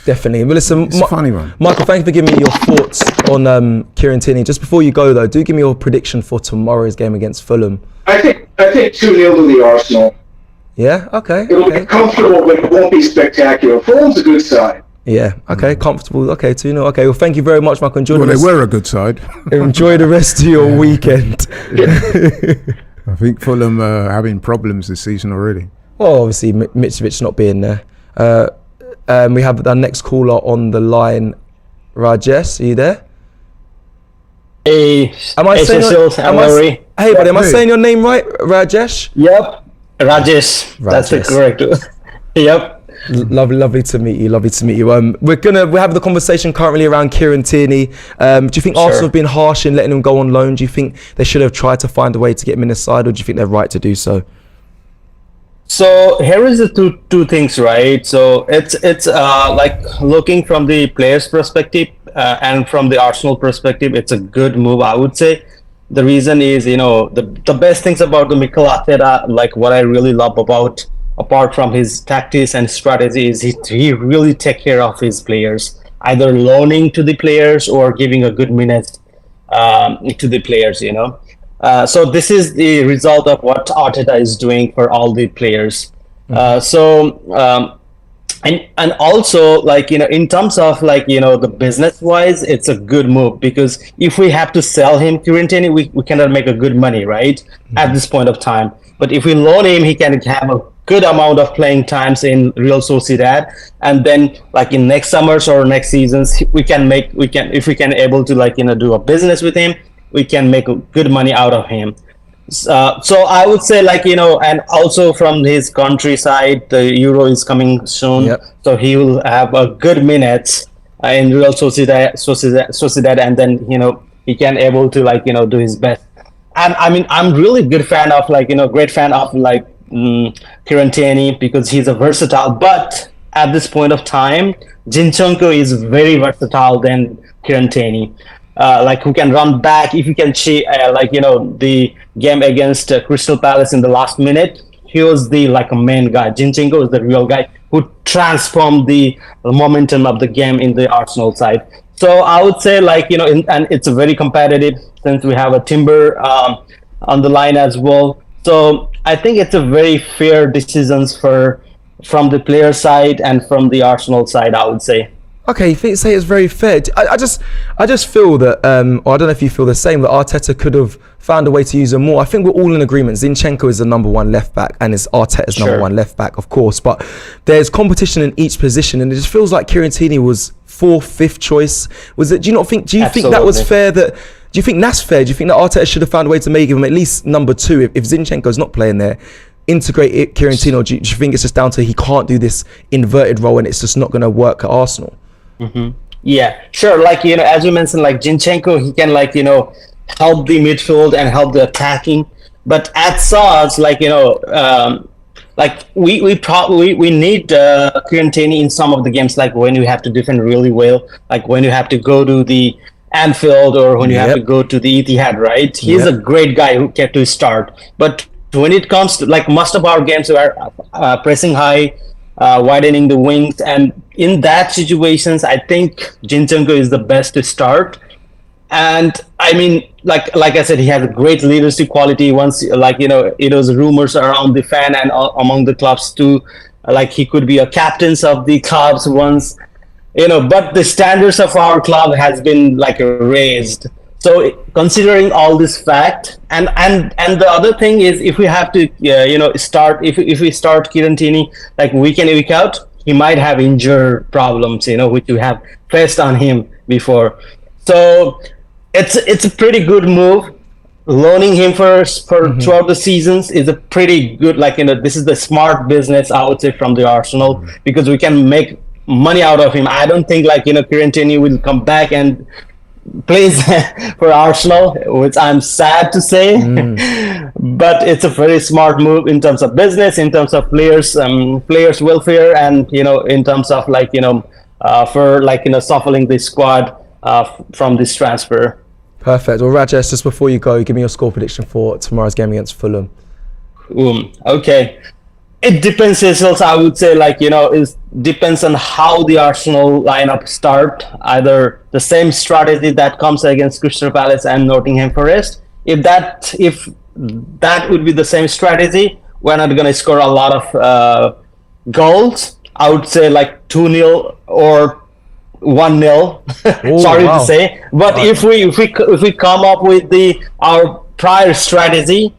definitely. Well, listen, it's a funny one. Michael, thank you for giving me your thoughts on Kieran Tierney. Just before you go though, do give me your prediction for tomorrow's game against Fulham. I think 2-0 to the Arsenal. Yeah, okay. It'll be comfortable, but it won't be spectacular. Fulham's a good side. Yeah, okay, comfortable. Okay, 2-0. Okay, well, thank you very much, Michael. Enjoy they were a good side. Enjoy the rest of your weekend. I think Fulham are having problems this season already. Well, obviously, Mitrovic not being there. We have our next caller on the line. Rajesh, are you there? Hey, hey, buddy, am I saying your name right, Rajesh? Yep, Rajesh. That's the correct. Yep. Lovely to meet you. Lovely to meet you. We're having the conversation currently around Kieran Tierney. Do you think Arsenal have been harsh in letting him go on loan? Do you think they should have tried to find a way to get him in the side, or do you think they're right to do so? So here is the two things, right? So it's like looking from the player's perspective and from the Arsenal perspective, it's a good move, I would say. The reason is, the best things about the Mikel Arteta, like what I really love about, apart from his tactics and strategy, is he really take care of his players, either loaning to the players or giving a good minute to the players, So this is the result of what Arteta is doing for all the players. And also, like, in terms of, like, the business wise, it's a good move, because if we have to sell him, Kieran Tierney, we cannot make a good money, right? At this point of time. But if we loan him, he can have a good amount of playing times in Real Sociedad, and then, like, in next summers or next seasons, if we can able to, like, do a business with him, we can make good money out of him. So I would say, like, and also from his countryside, the Euro is coming soon. So he will have a good minutes in Real Sociedad, and then, he can able to, like, do his best. And I mean, I'm really good fan of, like, great fan of, like, Kieran Tierney, because he's a versatile. But at this point of time, Zinchenko is very versatile than Kieran Tierney. Like, who can run back, if you can see, the game against Crystal Palace in the last minute, he was the, like, a main guy. Zinchenko is the real guy who transformed the momentum of the game in the Arsenal side. So I would say, like, and it's a very competitive, since we have a Timber on the line as well. So I think it's a very fair decisions from the player side and from the Arsenal side, I would say. Okay, you say it's very fair. I just feel that, or I don't know if you feel the same, that Arteta could have found a way to use him more. I think we're all in agreement. Zinchenko is the number one left back, and it's Arteta's number one left back, of course. But there's competition in each position, and it just feels like Kieran Tierney was 4th, 5th choice. Was it? Do you think that was fair? Do you think that's fair? Do you think that Arteta should have found a way to make him at least number 2 if Zinchenko's not playing there? Integrate Kieran Tierney, or do you think it's just down to he can't do this inverted role and it's just not going to work at Arsenal? Mm-hmm. Yeah, sure. Like, as you mentioned, like, Zinchenko, he can, like, help the midfield and help the attacking. But at such, like, like, we need Kieran Tierney in some of the games, like when you have to defend really well, like when you have to go to the Anfield or when you have to go to the Etihad, right? He's a great guy who get to start. But when it comes to, like, most of our games, we are pressing high, widening the wings, and in that situations, I think Zinchenko is the best to start. And I mean, like I said, he has a great leadership quality. Once, like, it was rumors around the fan and among the clubs too, like he could be a captain of the clubs once, but the standards of our club has been, like, raised. So considering all this fact, and the other thing is, if we have to, start, if we start Kieran Tierney, like, week in, week out, he might have injured problems, which we have faced on him before. So it's a pretty good move. Loaning him for throughout the seasons is a pretty good, this is the smart business, I would say, from the Arsenal, because we can make money out of him. I don't think Kieran Tierney will come back and plays for Arsenal, which I'm sad to say, but it's a very smart move in terms of business, in terms of players welfare, and in terms of for shuffling the squad from this transfer. Perfect. Well, Rajesh, just before you go, give me your score prediction for tomorrow's game against Fulham. Okay. It depends, also, I would say, it depends on how the Arsenal lineup start. Either the same strategy that comes against Crystal Palace and Nottingham Forest. If that would be the same strategy, we're not going to score a lot of goals. I would say 2-0 or 1-0. Sorry to say, but if we come up with our prior strategy,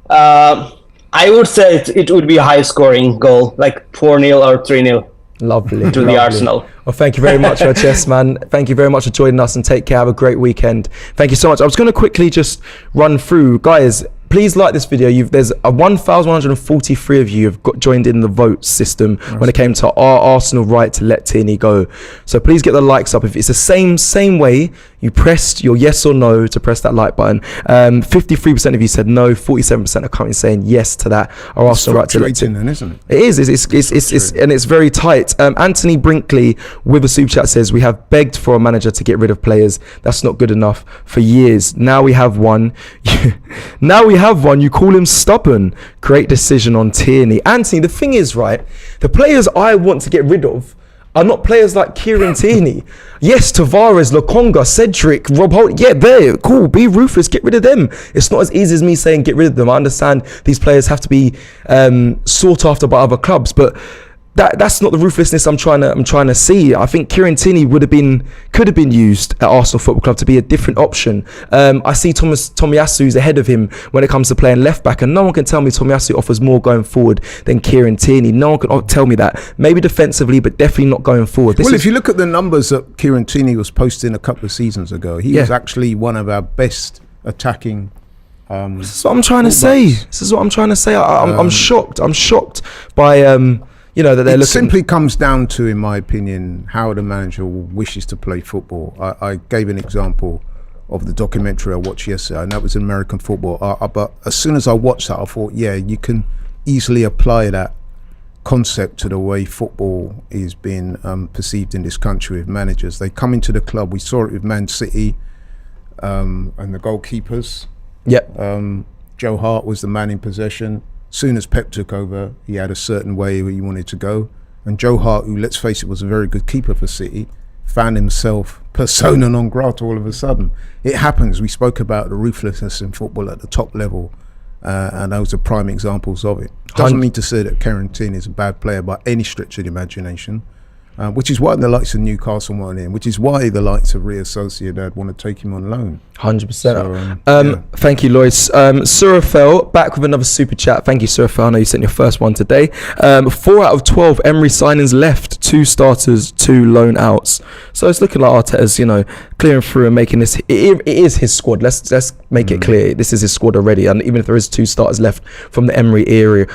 I would say it would be a high scoring goal, 4-0 or 3-0. Lovely. To the Arsenal. Well, thank you very much, Rajesh, man. Thank you very much for joining us, and take care. Have a great weekend. Thank you so much. I was going to quickly just run through, guys. Please like this video. There's 1,143 of you have joined in the vote system when it came to our Arsenal right to let Tierney go. So please get the likes up. If it's the same way you pressed your yes or no to press that like button. 53% of you said no. 47% are currently saying yes to that. Our Arsenal right to let Tierney. Then, isn't it? It is. It's and it's very tight. Anthony Brinkley with a super chat says, we have begged for a manager to get rid of players. That's not good enough for years. Now we have one. You call him stubborn. Great decision on Tierney. Anthony, the thing is, right, the players I want to get rid of are not players like Kieran Tierney. Yes, Tavares, Lokonga, Cedric, Rob Holt. Yeah, they're cool. Be ruthless. Get rid of them. It's not as easy as me saying get rid of them. I understand these players have to be sought after by other clubs, but that's not the ruthlessness I'm trying to see. I think Kieran Tierney could have been used at Arsenal Football Club to be a different option. I see Tomiyasu's ahead of him when it comes to playing left back, and no one can tell me Tomiyasu offers more going forward than Kieran Tierney. No one can tell me that. Maybe defensively, but definitely not going forward. If you look at the numbers that Kieran Tierney was posting a couple of seasons ago, he was actually one of our best attacking. This is what I'm trying to say. I'm shocked. I'm shocked by. That they're looking. It simply comes down to, in my opinion, how the manager wishes to play football. I gave an example of the documentary I watched yesterday, and that was American football. But as soon as I watched that, I thought, you can easily apply that concept to the way football is being perceived in this country with managers. They come into the club. We saw it with Man City and the goalkeepers. Yep. Joe Hart was the man in possession. Soon as Pep took over, he had a certain way where he wanted to go. And Joe Hart, who, let's face it, was a very good keeper for City, found himself persona non grata all of a sudden. It happens. We spoke about the ruthlessness in football at the top level, and those are prime examples of it. Doesn't mean to say that Kieran Tierney is a bad player by any stretch of the imagination, which is why the likes of Newcastle want him, which is why the likes of Real Sociedad want to take him on loan. 100%. Thank you, Lois. Surafel back with another super chat. Thank you, Surafel. I know you sent your first one today. 4 out of 12 Emery signings left, 2 starters, 2 loan outs. So it's looking like Arteta's, clearing through and making this. It is his squad. Let's make it clear. This is his squad already, and even if there is 2 starters left from the Emery era.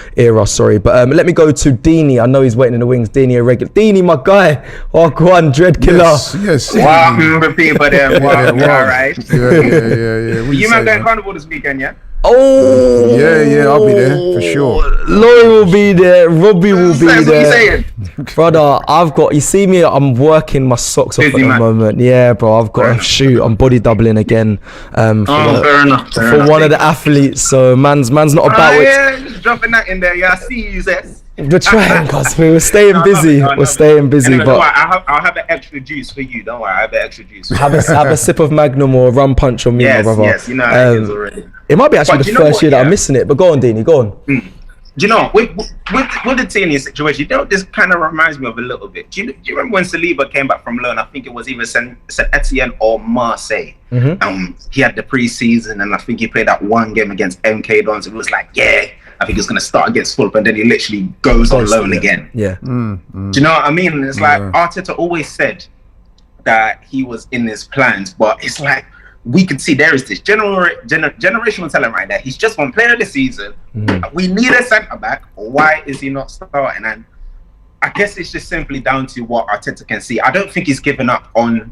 But let me go to Dini. I know he's waiting in the wings. Dini, a regular. Dini, my guy. Oh, go on, Dread Killer. Yes. Wow, people there. Wow, all right. Yeah. You man going carnival this weekend, yeah? Oh yeah, I'll be there for sure. Laurie will be there. Robbie will be That's there. what you saying? Brother, you see me, I'm working my socks off at the moment. Yeah, bro, I've got to shoot. I'm body doubling again. Fair enough. For one of the athletes, so man's not about it. Yeah, just dropping that in there. Yeah, I see you, Zess. We're trying, cause we're staying busy. We're staying busy, anyway, but I'll have an extra juice for you. Don't worry, I have an extra juice. have a sip of Magnum or rum punch on me, my brother. Yes, you know how it is already. It might be actually the first year that I'm missing it, but go on, Dini, go on. Do you know, with the Tierney situation, this kind of reminds me of a little bit. Do you remember when Saliba came back from loan? I think it was either Saint Etienne or Marseille. Mm-hmm. He had the pre-season, and I think he played that one game against MK Dons. It was like, I think he's going to start against Fulham, and then he literally goes on loan again. Yeah. Do you know what I mean? It's like Arteta always said that he was in his plans, but it's like we can see there is this generational talent right there. He's just one player of the season. We need a centre back. Why is he not starting? And I guess it's just simply down to what Arteta can see. I don't think he's given up on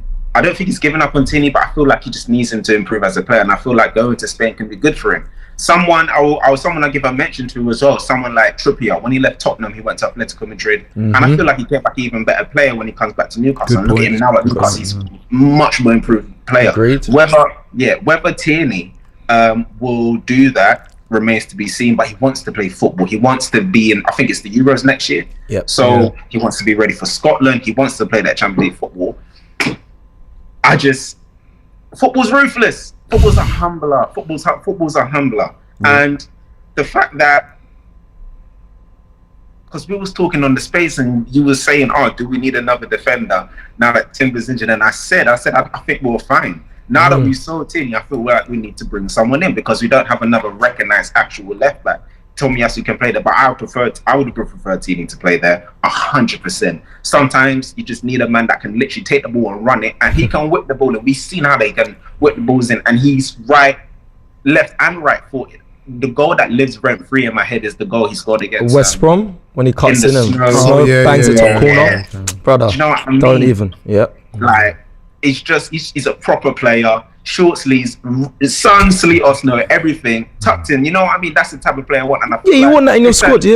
Tierney, but I feel like he just needs him to improve as a player, and I feel like going to Spain can be good for him. Someone I give a mention to as well, someone like Trippier. When he left Tottenham, he went to Atletico Madrid, and I feel like he came back an even better player when he comes back to Newcastle. And look at him now at Newcastle, he's much more improved player. Agreed. Whether Tierney will do that remains to be seen, but he wants to play football. He wants to be in, I think it's the Euros next year. He wants to be ready for Scotland. He wants to play that Champions League football. Football's ruthless. Football's a humbler. Football's a humbler. And the fact that, because we was talking on the space and you was saying, do we need another defender now that Timber's injured? And I said, I think we're fine. Now that we saw Tierney, I feel like we need to bring someone in because we don't have another recognized actual left back. Tomiyasu can play there, but I would have preferred Tierney to play there 100%. Sometimes you just need a man that can literally take the ball and run it, and he can whip the ball, and we've seen how they can whip the balls in, and he's left and right footed. The goal that lives rent free in my head is the goal he scored against West Brom when he cuts in him, bangs it top corner. Brother, do you know what I mean? Don't even. Like, it's just he's a proper player. Short sleeves, sun, sleeve, snow, everything tucked in. You know what I mean? That's the type of player I want. And I feel you want that in your squad, Do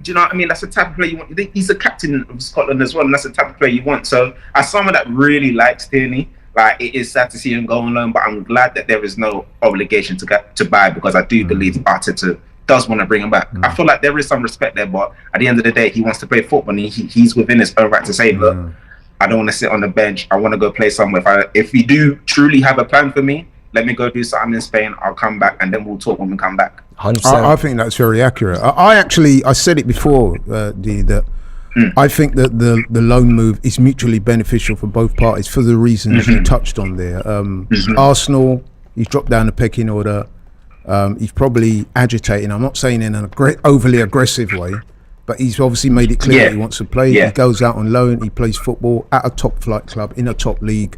you know what I mean? That's the type of player you want. He's the captain of Scotland as well, and that's the type of player you want. So, as someone that really likes Tierney, like, it is sad to see him go on loan, but I'm glad that there is no obligation to buy, because I do believe Arteta does want to bring him back. I feel like there is some respect there, but at the end of the day, he wants to play football, and he's within his own right to say, look, I don't want to sit on the bench. I want to go play somewhere. If you do truly have a plan for me, let me go do something in Spain. I'll come back, and then we'll talk when we come back. 100%. I think that's very accurate. I said it before, that I think that the loan move is mutually beneficial for both parties for the reasons you touched on there. Arsenal, he's dropped down the pecking order. He's probably agitating. I'm not saying in an overly aggressive way, but he's obviously made it clear that he wants to play. He goes out on loan. He plays football at a top flight club in a top league,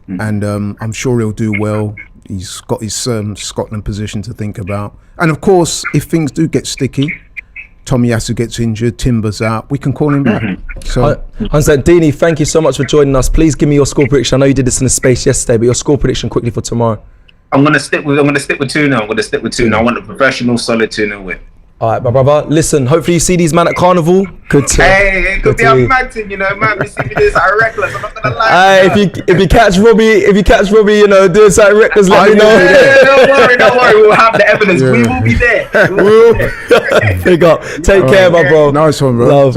and I'm sure he'll do well. He's got his Scotland position to think about. And of course, if things do get sticky, Tomiyasu gets injured, Timber's out, we can call him back. So, Dini, thank you so much for joining us. Please give me your score prediction. I know you did this in the space yesterday, but your score prediction quickly for tomorrow. I'm gonna stick with 2-0. I'm gonna stick with 2-0. I want a professional, solid 2-0 win. All right, my brother. Listen, hopefully you see these man at Carnival. It could be a mad thing, man. We see me doing something reckless. I'm not gonna lie. If you catch Robbie, doing something reckless, let me know. Don't worry. We'll have the evidence. We will be there. Big up. Take care, my bro. Nice one, bro. Love.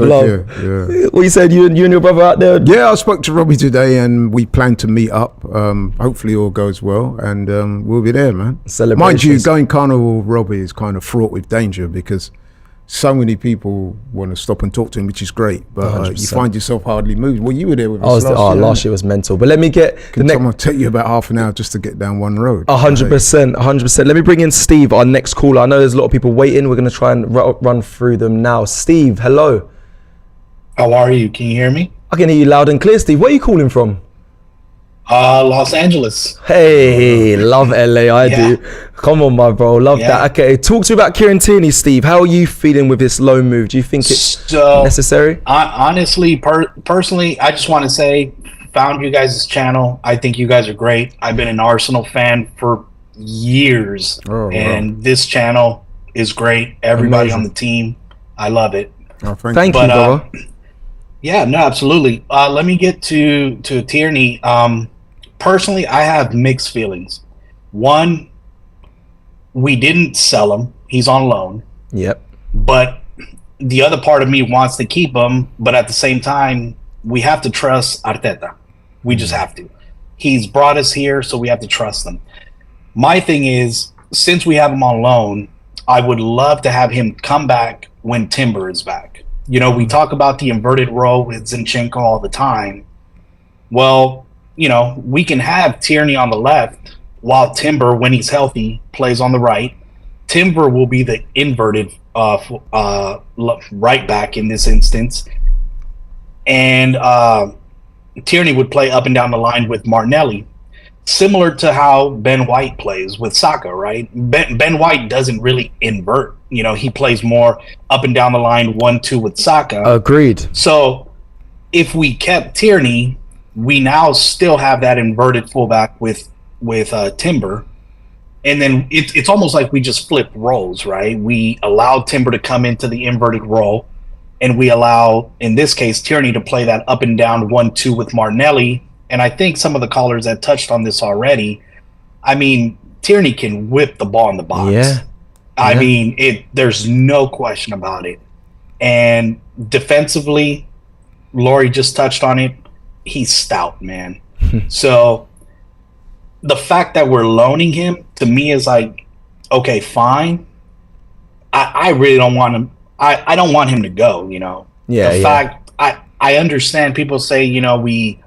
Yeah. What you said? You and your brother out there? Yeah, I spoke to Robbie today, and we plan to meet up. Hopefully, all goes well, and we'll be there, man. Mind you, going Carnival with Robbie is kind of fraught with danger because so many people want to stop and talk to him, which is great, but you find yourself hardly moved. Well, you were there with us last year was mental. But let me get someone take you about half an hour just to get down one road. 100%. Let me bring in Steve, our next caller. I know there's a lot of people waiting. We're going to try and run through them now. Steve, hello. How are you? Can you hear me? I can hear you loud and clear, Steve. Where are you calling from? Los Angeles. Hey, love LA. I do. Come on, my bro. Love that. Okay, talk to me about Kieran Tierney, Steve. How are you feeling with this loan move? Do you think it's necessary? Honestly, personally, I just want to say, found you guys' channel. I think you guys are great. I've been an Arsenal fan for years, and this channel is great. Everybody on the team, I love it. Thank you, brother. Yeah, no, absolutely. Let me get to Tierney. Personally, I have mixed feelings. One, we didn't sell him. He's on loan. Yep. But the other part of me wants to keep him. But at the same time, we have to trust Arteta. We just have to. He's brought us here, so we have to trust him. My thing is, since we have him on loan, I would love to have him come back when Timber is back. We talk about the inverted row with Zinchenko all the time. Well, we can have Tierney on the left while Timber, when he's healthy, plays on the right. Timber will be the inverted right back in this instance, and Tierney would play up and down the line with Martinelli, similar to how Ben White plays with Saka, right? Ben White doesn't really invert. He plays more up and down the line 1-2 with Saka. Agreed. So if we kept Tierney, we now still have that inverted fullback with Timber. And then it's almost like we just flipped roles, right? We allowed Timber to come into the inverted role, and we allow, in this case, Tierney to play that up and down 1-2 with Martinelli. And I think some of the callers that touched on this already, I mean, Tierney can whip the ball in the box. Yeah. I mean, there's no question about it. And defensively, Laurie just touched on it. He's stout, man. So the fact that we're loaning him, to me, is like, okay, fine. I really don't want him. I don't want him to go, Yeah. The fact, I understand people say, we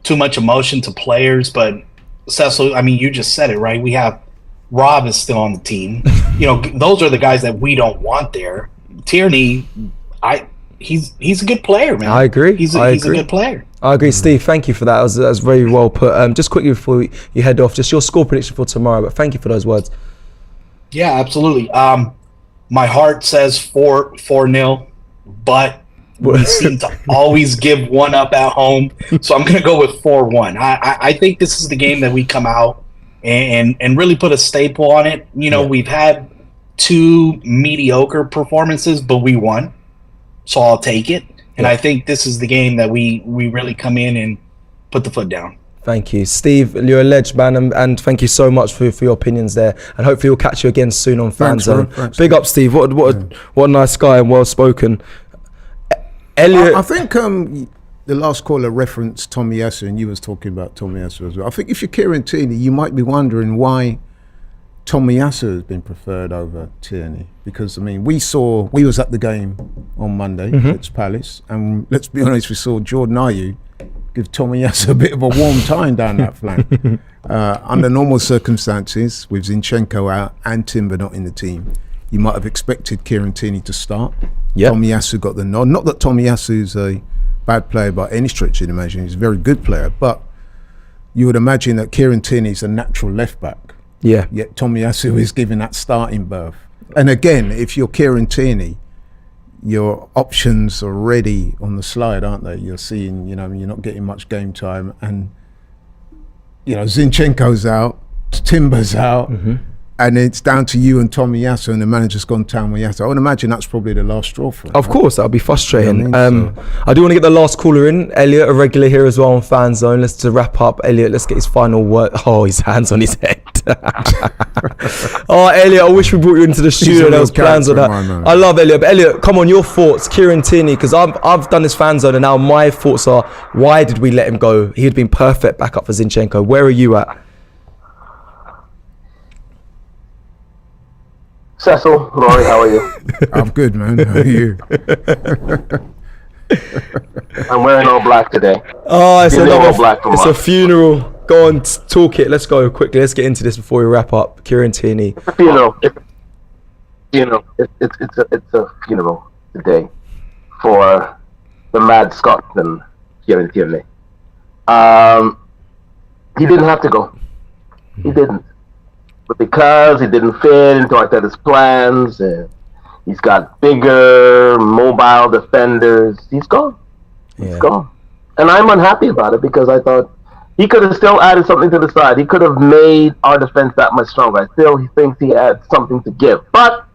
too much emotion to players, but Cecil, I mean, you just said it, right? We have Rob is still on the team. Those are the guys that we don't want there. Tierney, he's a good player, man. I agree. He's a good player. I agree, Steve. Thank you for that. That was very well put. Just quickly before you head off, just your score prediction for tomorrow. But thank you for those words. Yeah, absolutely. My heart says 4-0, but we seem to always give one up at home, so I'm going to go with 4-1. I think this is the game that we come out and really put a staple on it. We've had 2 mediocre performances, but we won, so I'll take it. And I think this is the game that we really come in and put the foot down. Thank you, Steve. You're a legend, man, and thank you so much for your opinions there. And hopefully we'll catch you again soon on Fanzone. Big up, Steve. What a nice guy and well spoken. Elliot, I think the last caller referenced Tomiyasu, and you was talking about Tomiyasu as well. I think if you're Kieran Tierney, you might be wondering why Tomiyasu has been preferred over Tierney, because I mean we was at the game on Monday at Palace, and let's be honest, we saw Jordan Ayew give Tomiyasu a bit of a warm time down that flank. Under normal circumstances, with Zinchenko out and Timber not in the team, you might have expected Kieran Tierney to start. Tomiyasu got the nod. Not that Tomiyasu's a bad player by any stretch of the imagination. He's a very good player, but you would imagine that Kieran Tierney's a natural left back. Yeah. Yet Tomiyasu is given that starting berth. And again, if you're Kieran Tierney, your options are already on the slide, aren't they? You're seeing, you're not getting much game time, and Zinchenko's out, Timber's out, and it's down to you and Tomiyasu, and the manager's gone down with Yasu. I would imagine that's probably the last straw for him. Of course, that'll be frustrating. I do want to get the last caller in. Elliot, a regular here as well on Fanzone. Let's to wrap up. Elliot, let's get his final word. Oh, his hands on his head. Oh, Elliot, I wish we brought you into the studio. There was plans on that. I love Elliot. But Elliot, come on, your thoughts. Kieran Tierney, because I've done this Fanzone, and now my thoughts are, why did we let him go? He had been perfect backup for Zinchenko. Where are you at? Cecil, Rory, how are you? I'm good, man. How are you? I'm wearing all black today. Oh, it's a funeral. Go on, talk it. Let's go quickly. Let's get into this before we wrap up. Kieran Tierney. It's a funeral. It's a funeral today for the mad Scotsman, Kieran Tierney. He didn't have to go. He didn't. But because he didn't fit into Arteta's plans, and he's got bigger, mobile defenders, he's gone. He's gone. And I'm unhappy about it, because I thought he could have still added something to the side. He could have made our defense that much stronger. I still think he had something to give. But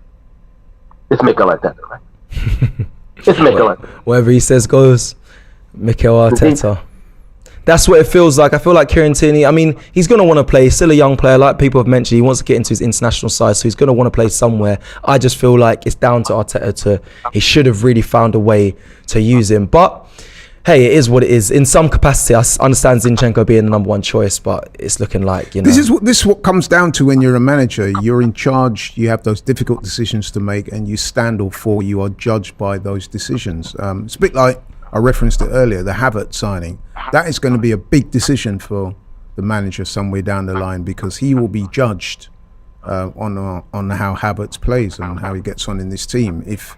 it's Mikel Arteta, right? It's Mikel Arteta. Whatever he says goes. Mikel Arteta. That's what it feels like. I feel like Kieran Tierney, I mean, he's going to want to play. He's still a young player, like people have mentioned. He wants to get into his international side, so he's going to want to play somewhere. I just feel like it's down to Arteta he should have really found a way to use him. But, hey, it is what it is. In some capacity, I understand Zinchenko being the number one choice, but it's looking like, This is what comes down to when you're a manager. You're in charge, you have those difficult decisions to make, and you stand or fall. You are judged by those decisions. It's a bit like, I referenced it earlier, the Havertz signing. That is going to be a big decision for the manager somewhere down the line, because he will be judged on how Havertz plays and how he gets on in this team. If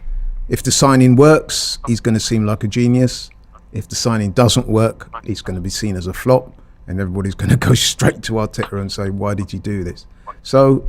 the signing works, he's going to seem like a genius. If the signing doesn't work, he's going to be seen as a flop, and everybody's going to go straight to Arteta and say, "Why did you do this?" So,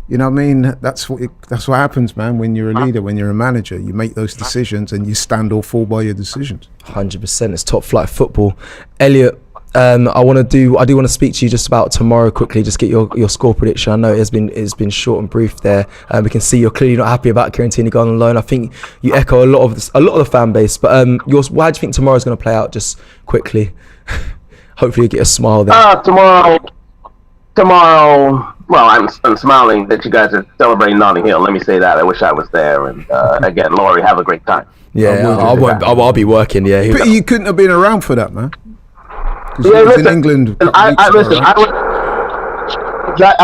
you know what I mean? That's what happens, man. When you're a leader, when you're a manager, you make those decisions and you stand or fall by your decisions. 100%. It's top flight football. Elliot, I do want to speak to you just about tomorrow quickly. Just get your score prediction. I know it's been short and brief there. We can see you're clearly not happy about Kieran Tierney going on loan. I think you echo a lot of the fan base. But why do you think tomorrow's going to play out? Just quickly. Hopefully you get a smile there. Tomorrow. Well, I'm smiling that you guys are celebrating Notting Hill. Let me say that. I wish I was there. And again, Laurie, have a great time. Yeah, I'll be working. Yeah, but you couldn't have been around for that, man. Yeah, listen, in England. I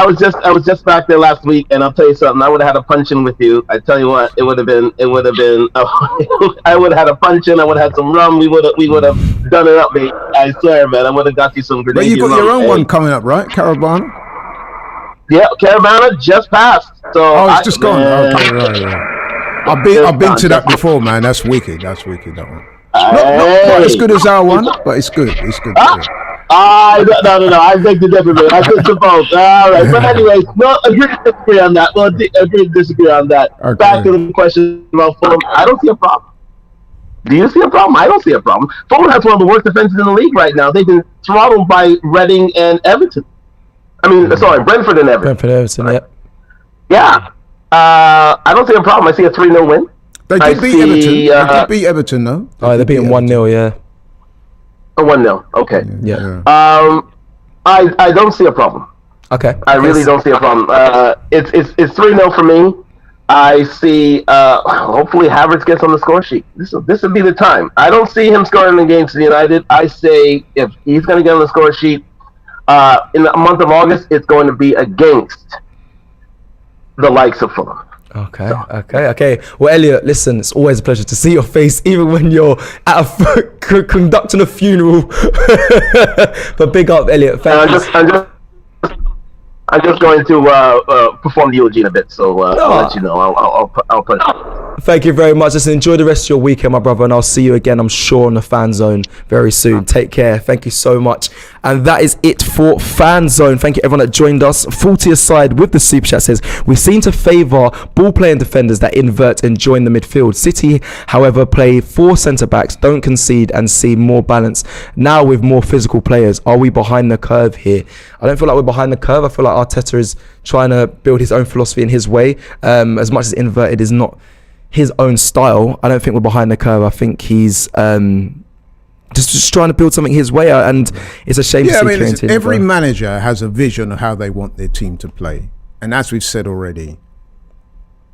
was just back there last week, and I'll tell you something. I would have had a punch-in with you. I tell you what, it would have been. I would have had a punch-in. I would have had some rum. We would have done it up, mate. I swear, man. I would have got you some grenades. But you got your own one coming up, right, Caravana? Yeah, Caravana just passed. So it's just gone. Okay, right. I've been to that before, man. That's wicked. That one. Not as good as our one, but it's good. It's good. No. I beg to differ, man. I just both. All right, but anyways, no, agree to disagree on that. Well, agree to disagree on that. Okay. Back to the question about Fulham. I don't see a problem. Do you see a problem? I don't see a problem. Fulham has one of the worst defenses in the league right now. They've been throttled by Reading and Everton. Brentford and Everton. Yep. Yeah. I don't see a problem. I see a 3-0 win. They did beat Everton. They did beat Everton, though. They beat them 1-0, yeah. 1-0. Okay. Yeah. I don't see a problem. Okay. I really don't see a problem. It's 3-0 for me. I see. Hopefully, Havertz gets on the score sheet. This would be the time. I don't see him scoring against United. I say if he's going to get on the score sheet in the month of August, it's going to be against the likes of Fulham. Okay. Well, Elliot, listen, it's always a pleasure to see your face, even when you're conducting a funeral. But big up, Elliot. I'm just going to perform the eulogy in a bit, so I'll let you know. I'll put it. Thank you very much. Listen, enjoy the rest of your weekend, my brother, and I'll see you again, I'm sure, on the Fanzone very soon. Take care. Thank you so much. And that is it for Fanzone. Thank you, everyone that joined us. 40 aside with the Super Chat says, we seem to favour ball-playing defenders that invert and join the midfield. City, however, play 4 centre-backs, don't concede, and see more balance. Now with more physical players, are we behind the curve here? I don't feel like we're behind the curve. I feel like Arteta is trying to build his own philosophy in his way. As much as inverted is not his own style, I don't think we're behind the curve. I think he's just trying to build something his way, and it's a shame to see Kieran Tierney. Every manager has a vision of how they want their team to play, and as we've said already,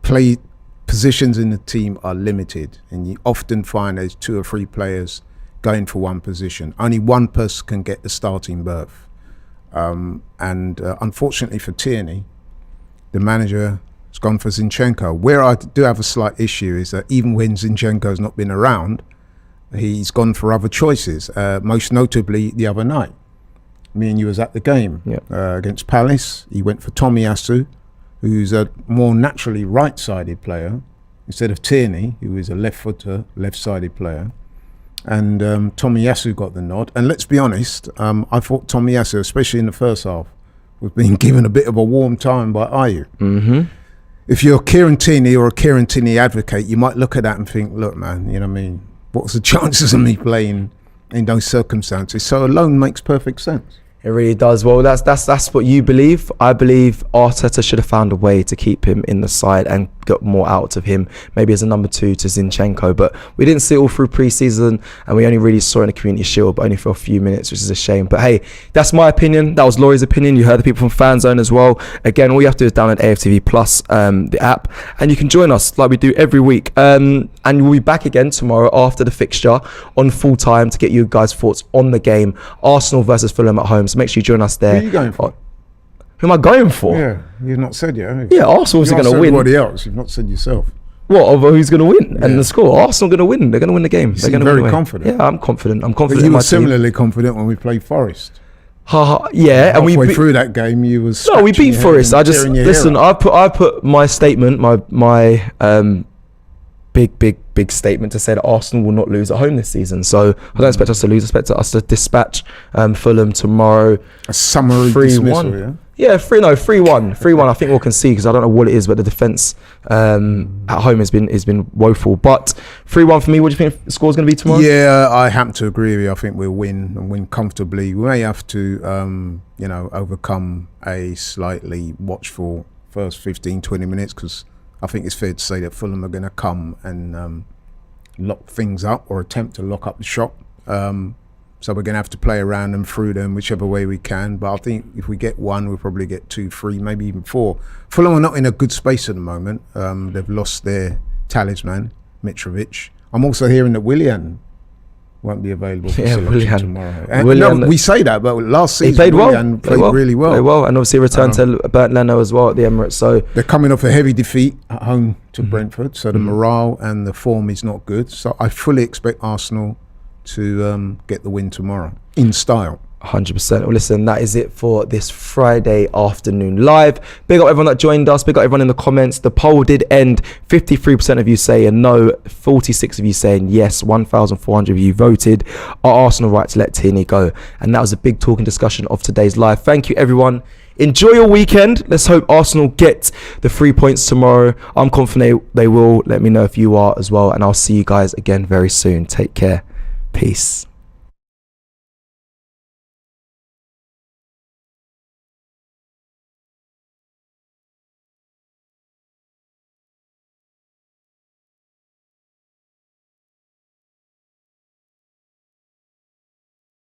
play positions in the team are limited, and you often find there's 2 or 3 players going for one position. Only one person can get the starting berth. Unfortunately for Tierney, the manager has gone for Zinchenko. Where I do have a slight issue is that even when Zinchenko's not been around, he's gone for other choices, most notably the other night. Me and you was at the game against Palace. He went for Tomiyasu, who's a more naturally right-sided player, instead of Tierney, who is a left-footer, left-sided player. And Tomiyasu got the nod. And let's be honest, I thought Tomiyasu, especially in the first half, was being given a bit of a warm time by Ayew. Mm-hmm. If you're Kieran Tierney or a Kieran Tierney advocate, you might look at that and think, look, man, you know what I mean? What's the chances of me playing in those circumstances? So a loan makes perfect sense. It really does. Well, that's what you believe. I believe Arteta should have found a way to keep him in the side and got more out of him, maybe as a number 2 to Zinchenko. But we didn't see it all through pre-season, and we only really saw it in the Community Shield, but only for a few minutes, which is a shame. But hey, that's my opinion. That was Laurie's opinion. You heard the people from Fanzone as well. Again, all you have to do is download AFTV Plus, the app, and you can join us like we do every week. And we'll be back again tomorrow after the fixture on full time to get you guys' thoughts on the game. Arsenal versus Fulham at home. So make sure you join us there. Who are you going for? Who am I going for? Yeah, you've not said yet, have you? Yeah, Arsenal's going to win. Everybody else, you've not said yourself. What, of who's going to win and the score? Arsenal going to win. They're going to win the game. They're going to win very confident. Yeah, I'm confident. I'm confident. But you were similarly confident when we played Forest. Yeah, and halfway through that game, you was we beat Forest. I just listen. I put my statement, my big statement to say that Arsenal will not lose at home this season. So I don't expect us to lose. I expect us to dispatch Fulham tomorrow. A summary 3-1. Yeah. Yeah, 3-1. 3-1. I think we'll concede because I don't know what it is, but the defense at home has been woeful. But 3-1 for me. What do you think the score's going to be tomorrow? Yeah, I happen to agree with you. I think we'll win and win comfortably. We may have to, overcome a slightly watchful first 15-20 minutes because I think it's fair to say that Fulham are going to come and lock things up or attempt to lock up the shop. So we're going to have to play around them, through them, whichever way we can. But I think if we get 1, we'll probably get 2, 3, maybe even 4. Fulham are not in a good space at the moment. They've lost their talisman, Mitrovic. I'm also hearing that Willian won't be available for selection tomorrow. And we say that, but last season he played really well. And obviously returned to Bernd Leno as well at the Emirates. So they're coming off a heavy defeat at home to Brentford. So the morale and the form is not good. So I fully expect Arsenal to get the win tomorrow in style. 100%. Well, listen, that is it for this Friday afternoon live. Big up everyone that joined us. Big up everyone in the comments. The poll did end. 53% of you saying no, 46 of you saying yes, 1,400 of you voted. Are Arsenal right to let Tierney go? And that was a big talking discussion of today's live. Thank you, everyone. Enjoy your weekend. Let's hope Arsenal get the 3 points tomorrow. I'm confident they will. Let me know if you are as well. And I'll see you guys again very soon. Take care. Peace.